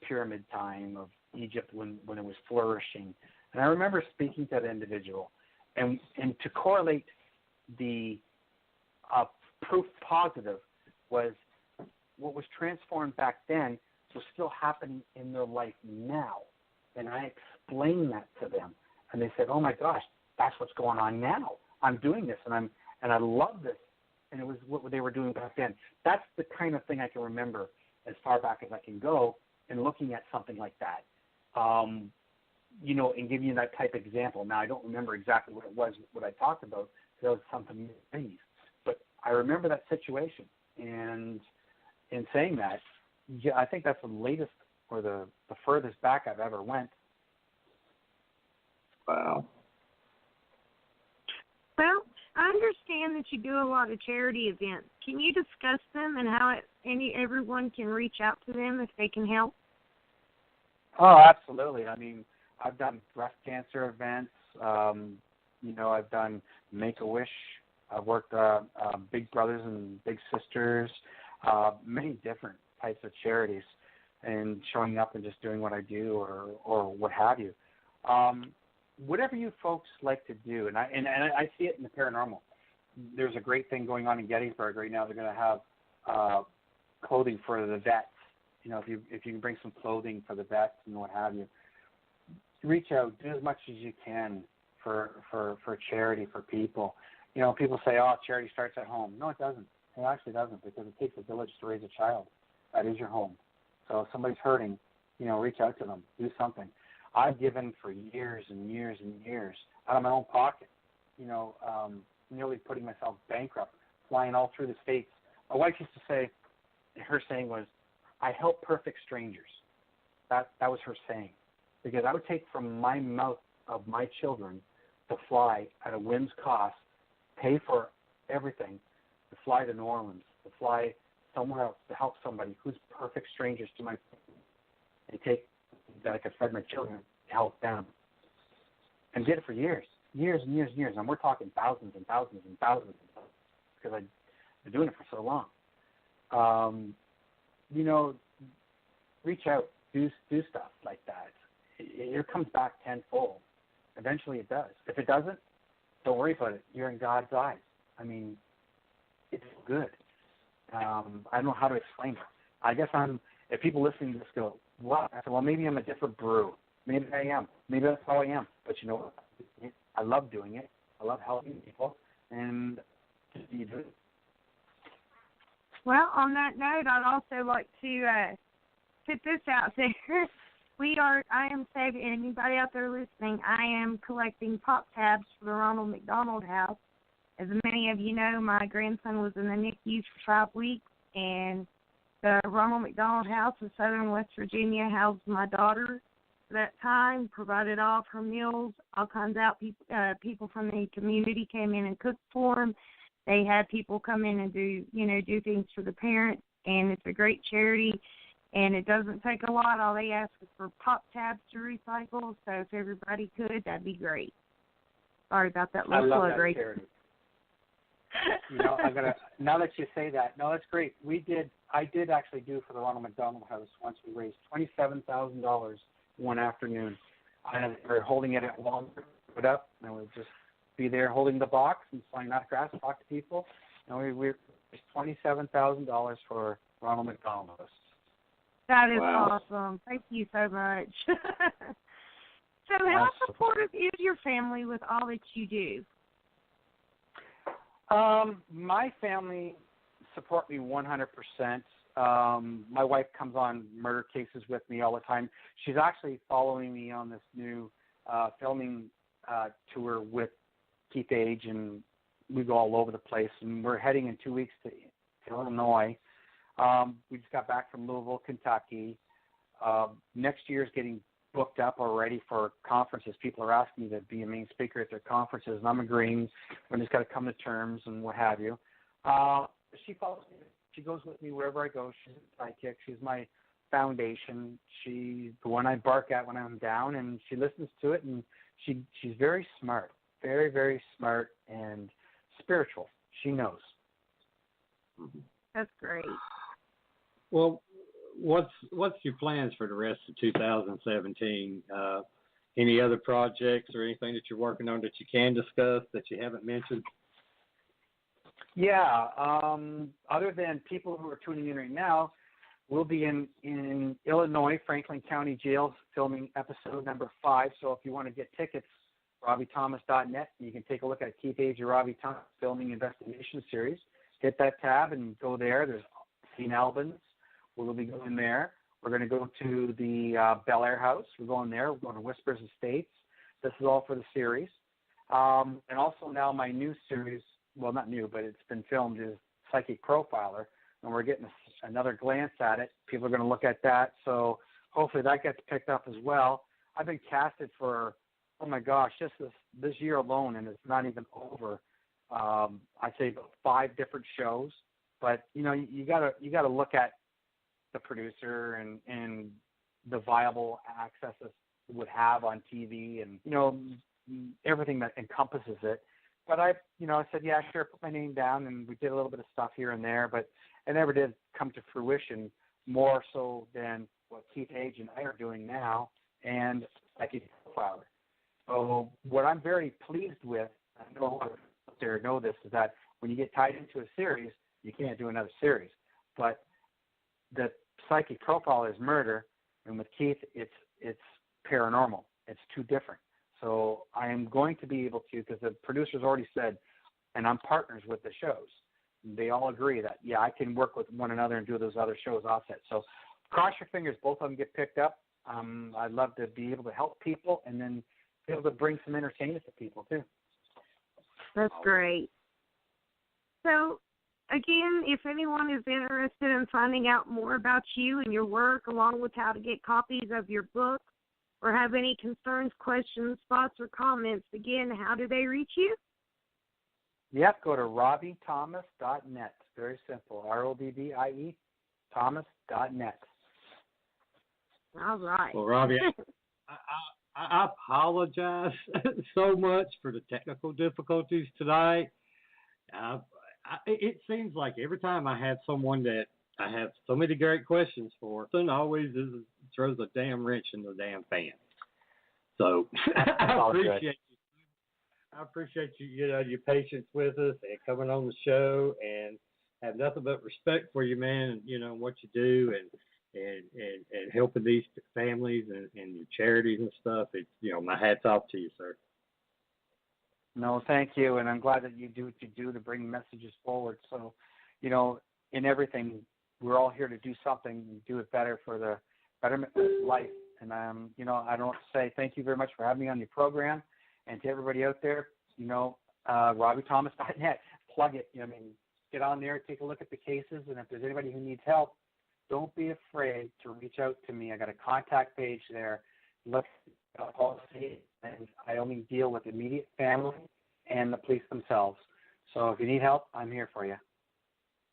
pyramid time of Egypt when it was flourishing. And I remember speaking to that individual. And to correlate the proof positive was what was transformed back then was still happening in their life now. And I explained that to them. And they said, oh my gosh, that's what's going on now. I'm doing this and I love this. And it was what they were doing back then. That's the kind of thing I can remember as far back as I can go in looking at something like that. And give you that type of example. Now, I don't remember exactly what it was, what I talked about, because it was something nice. But I remember that situation. And in saying that, yeah, I think that's the latest or the furthest back I've ever went. Wow. Well, I understand that you do a lot of charity events. Can you discuss them and how everyone can reach out to them if they can help? Oh, absolutely. I mean, I've done breast cancer events. I've done Make-A-Wish. I've worked Big Brothers and Big Sisters, many different types of charities, and showing up and just doing what I do or what have you. Whatever you folks like to do, and I see it in the paranormal. There's a great thing going on in Gettysburg right now. They're going to have clothing for the vets. If you can bring some clothing for the vets and what have you, reach out, do as much as you can for charity for people. People say, oh, charity starts at home. No, it doesn't. It actually doesn't, because it takes a village to raise a child. That is your home. So if somebody's hurting, reach out to them, do something. I've given for years and years and years out of my own pocket, nearly putting myself bankrupt, flying all through the States. My wife used to say, her saying was, I help perfect strangers. That was her saying. Because I would take from my mouth of my children to fly at a whim's cost, pay for everything, to fly to New Orleans, to fly somewhere else to help somebody who's perfect strangers to my family, and take that I could fed my children to help them. And did it for years. years and years and years, and we're talking thousands and thousands and thousands, because I've been doing it for so long. You know, reach out, do stuff like that. It comes back tenfold. Eventually it does. If it doesn't, don't worry about it. You're in God's eyes. I mean, it's good. I don't know how to explain it. I guess if people listening to this go, what? I said, well, maybe I'm a different brew. Maybe I am. Maybe that's how I am. But you know what? I love doing it. I love helping people. And you do it. Well, on that note, I'd also like to put this out there. I am saving anybody out there listening. I am collecting pop tabs for the Ronald McDonald House. As many of you know, my grandson was in the NICU for 5 weeks, and the Ronald McDonald House in southern West Virginia housed my daughter at that time, provided all of her meals, all kinds of people from the community came in and cooked for them. They had people come in and do things for the parents, and it's a great charity, and it doesn't take a lot. All they ask is for pop tabs to recycle, so if everybody could, that'd be great. Sorry about that little plug, right? Charity. Now that you say that, no, that's great. I did actually do for the Ronald McDonald House once. We raised $27,000 one afternoon. We were holding it at Walmart, put up, and we'd just be there holding the box and flying out grass, talk to people. And we raised $27,000 for Ronald McDonald House. That is awesome. Thank you so much. So how supportive is your family with all that you do? My family support me 100%. My wife comes on murder cases with me all the time. She's actually following me on this new filming tour with Keith Age, and we go all over the place. And we're heading in 2 weeks to Illinois. We just got back from Louisville, Kentucky. Next year is getting booked up already for conferences. People are asking me to be a main speaker at their conferences, and I'm agreeing. We just got to come to terms and what have you. She follows me. She goes with me wherever I go. She's a sidekick. She's my foundation. She's the one I bark at when I'm down, and she listens to it. And she's very smart, very, very smart and spiritual. She knows. That's great. Well, what's your plans for the rest of 2017? Any other projects or anything that you're working on that you can discuss that you haven't mentioned? Yeah. Other than people who are tuning in right now, we'll be in Illinois, Franklin County Jail, filming episode number 5. So if you want to get tickets, RobbieThomas.net. You can take a look at Keith Age or Robbie Thomas Filming Investigation Series. Hit that tab and go there. There's St. Albans. We'll be going there. We're going to go to the Bel Air House. We're going there. We're going to Whispers Estates. This is all for the series. And also now my new series, well, not new, but it's been filmed, is Psychic Profiler. And we're getting another glance at it. People are going to look at that. So hopefully that gets picked up as well. I've been casted for, oh my gosh, just this year alone, and it's not even over. I'd say about 5 different shows. But, you gotta look at the producer and the viable access it would have on TV and, everything that encompasses it. But I said, yeah, sure, put my name down, and we did a little bit of stuff here and there, but it never did come to fruition, more so than what Keith Age and I are doing now and Psychic Profiler. So what I'm very pleased with, I know out there know this, is that when you get tied into a series, you can't do another series. But the Psychic Profiler is murder, and with Keith, it's paranormal. It's too different. So I am going to be able to, because the producers already said, and I'm partners with the shows. They all agree that, yeah, I can work with one another and do those other shows offset. So cross your fingers, both of them get picked up. I'd love to be able to help people and then be able to bring some entertainment to people, too. That's great. So, again, if anyone is interested in finding out more about you and your work, along with how to get copies of your book, or have any concerns, questions, thoughts, or comments, again, how do they reach you? Yep, go to RobbieThomas.net. Very simple. ROBBIE, Thomas.net. All right. Well, Robbie, I apologize so much for the technical difficulties tonight. It seems like every time I have someone that I have so many great questions for, it always throws a damn wrench in the damn fan. So I appreciate you, your patience with us and coming on the show, and have nothing but respect for you, man, and what you do and helping these families and your charities and stuff. It's, my hat's off to you, sir. No, thank you, and I'm glad that you do what you do to bring messages forward. So, in everything, we're all here to do something and do it better for the betterment of life. And, I don't want to say thank you very much for having me on your program. And to everybody out there, RobbieThomas.net, plug it. Get on there, take a look at the cases, and if there's anybody who needs help, don't be afraid to reach out to me. I got a contact page there. Look at the policy, and I only deal with immediate family and the police themselves. So if you need help, I'm here for you.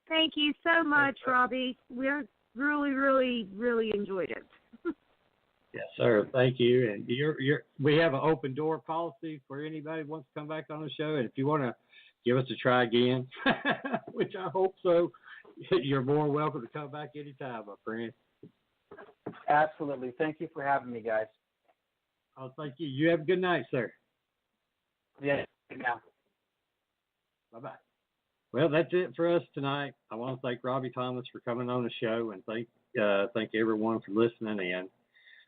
Thank you so much, Robbie. We really, really, really enjoyed it. Yes, sir. Thank you. And we have an open door policy for anybody who wants to come back on the show. And if you want to give us a try again, which I hope so, you're more welcome to come back anytime, my friend. Absolutely. Thank you for having me, guys. Oh, thank you. You have a good night, sir. Yeah, good now. Bye-bye. Well, that's it for us tonight. I want to thank Robbie Thomas for coming on the show, and thank everyone for listening in.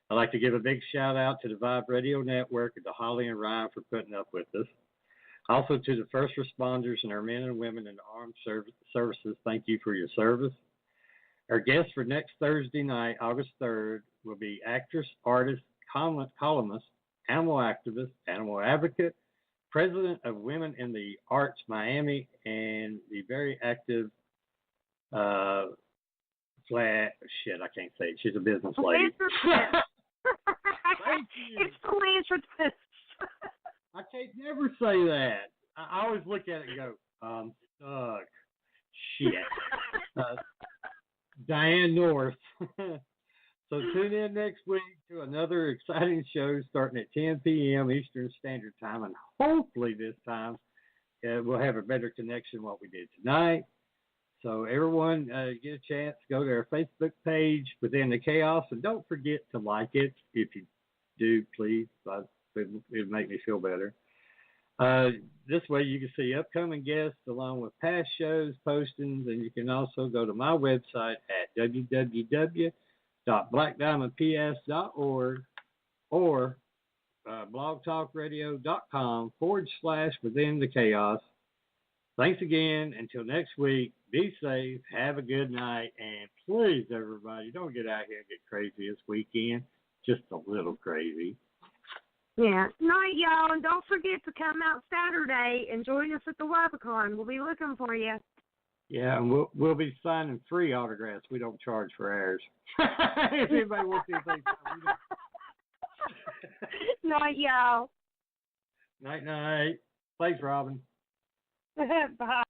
I'd like to give a big shout-out to the Vibe Radio Network and to Holly and Ryan for putting up with us. Also to the first responders and our men and women in the armed services, thank you for your service. Our guest for next Thursday night, August 3rd, will be actress, artist, columnist, animal activist, animal advocate, president of Women in the Arts Miami, and the very active I can't say it. She's a business lady. It's philanthropist. I can't never say that. I always look at it and go, stuck. Shit. Diane North. So tune in next week to another exciting show starting at 10 p.m. Eastern Standard Time, and hopefully this time we'll have a better connection than what we did tonight. So everyone get a chance, go to our Facebook page, Within the Chaos, and don't forget to like it. If you do, please. It'll make me feel better. This way you can see upcoming guests along with past shows, postings, and you can also go to my website at www.blackdiamondps.org or blogtalkradio.com/Within the Chaos. Thanks again. Until next week, be safe, have a good night, and please, everybody, don't get out here and get crazy this weekend. Just a little crazy. Yeah. Night, y'all, and don't forget to come out Saturday and join us at the Wabacon. We'll be looking for you. Yeah, and we'll be signing free autographs. We don't charge for ours. If anybody wants anything, we don't. Night, y'all. Night. Thanks, Robin. Bye.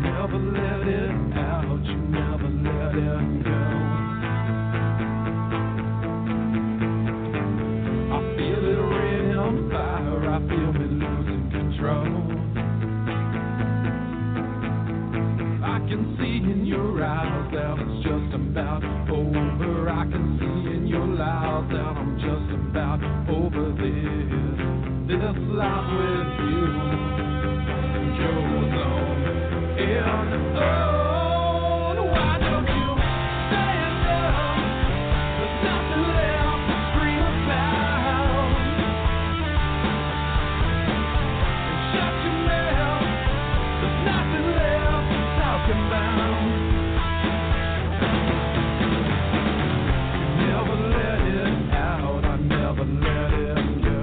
Never let it out, you never let it go. I feel it red on fire, I feel me losing control. I can see in your eyes that it's just about over. I can see in your lies that I'm just about over this life with you goes on. And why don't you stand up? There's nothing left to scream about. And shut your mouth. There's nothing left to talk about. You never let it out. I never let it go.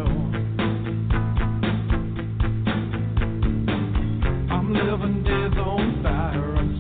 I'm living days on fire. I'm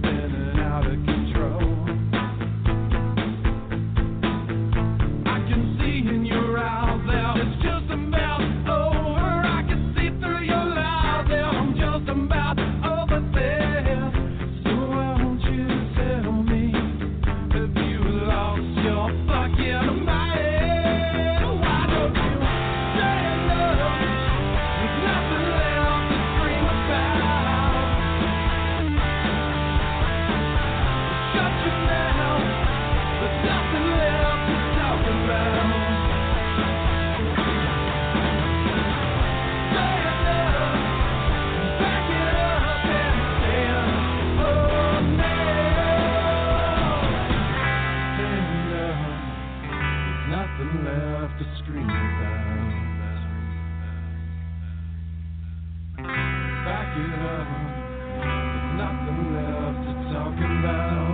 nothing left to scream about. Back it up, there's nothing left to talk about.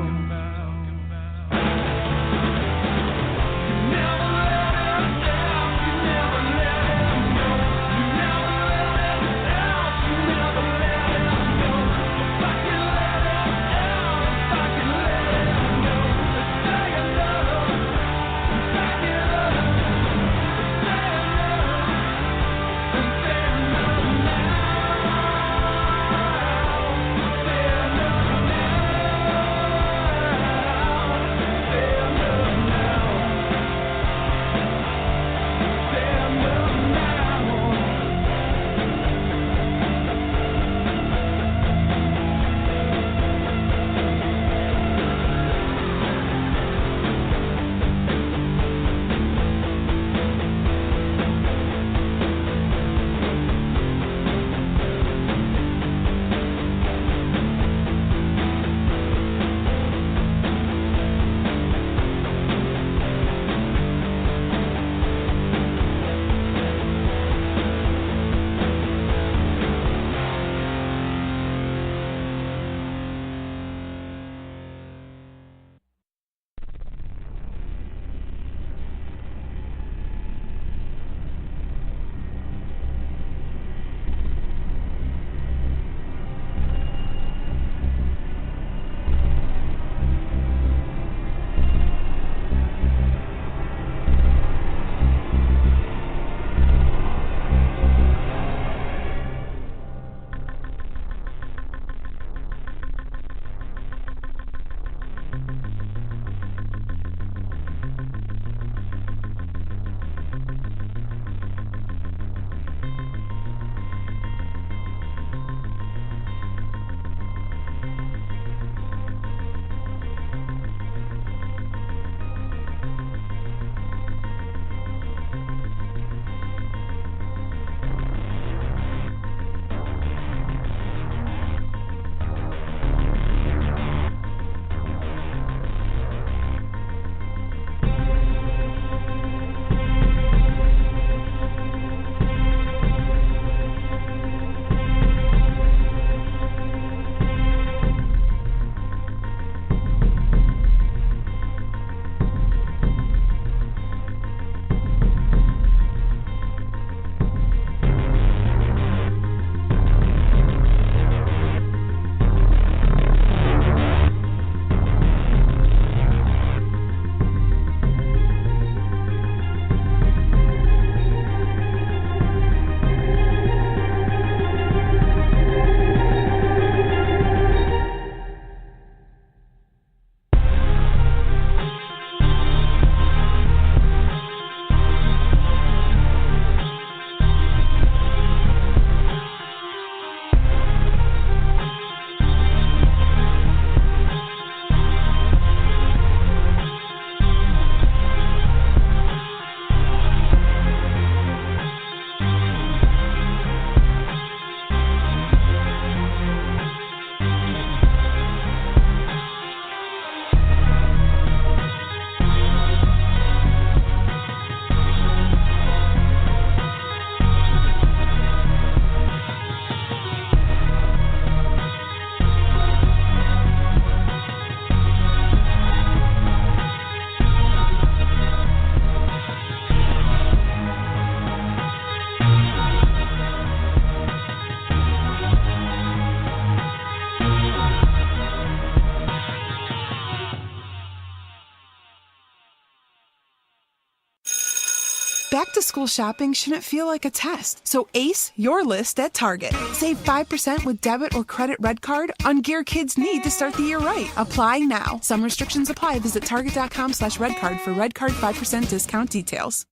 Back to school shopping shouldn't feel like a test, so ace your list at Target. Save 5% with debit or credit red card on gear kids need to start the year right. Apply now. Some restrictions apply. Visit target.com/redcard for red card 5% discount details.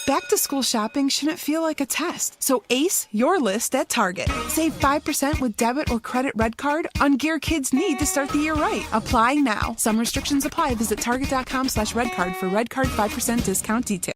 Back to school shopping shouldn't feel like a test, so ace your list at Target. Save 5% with debit or credit red card on gear kids need to start the year right. Apply now. Some restrictions apply. Visit target.com/redcard for red card 5% discount details.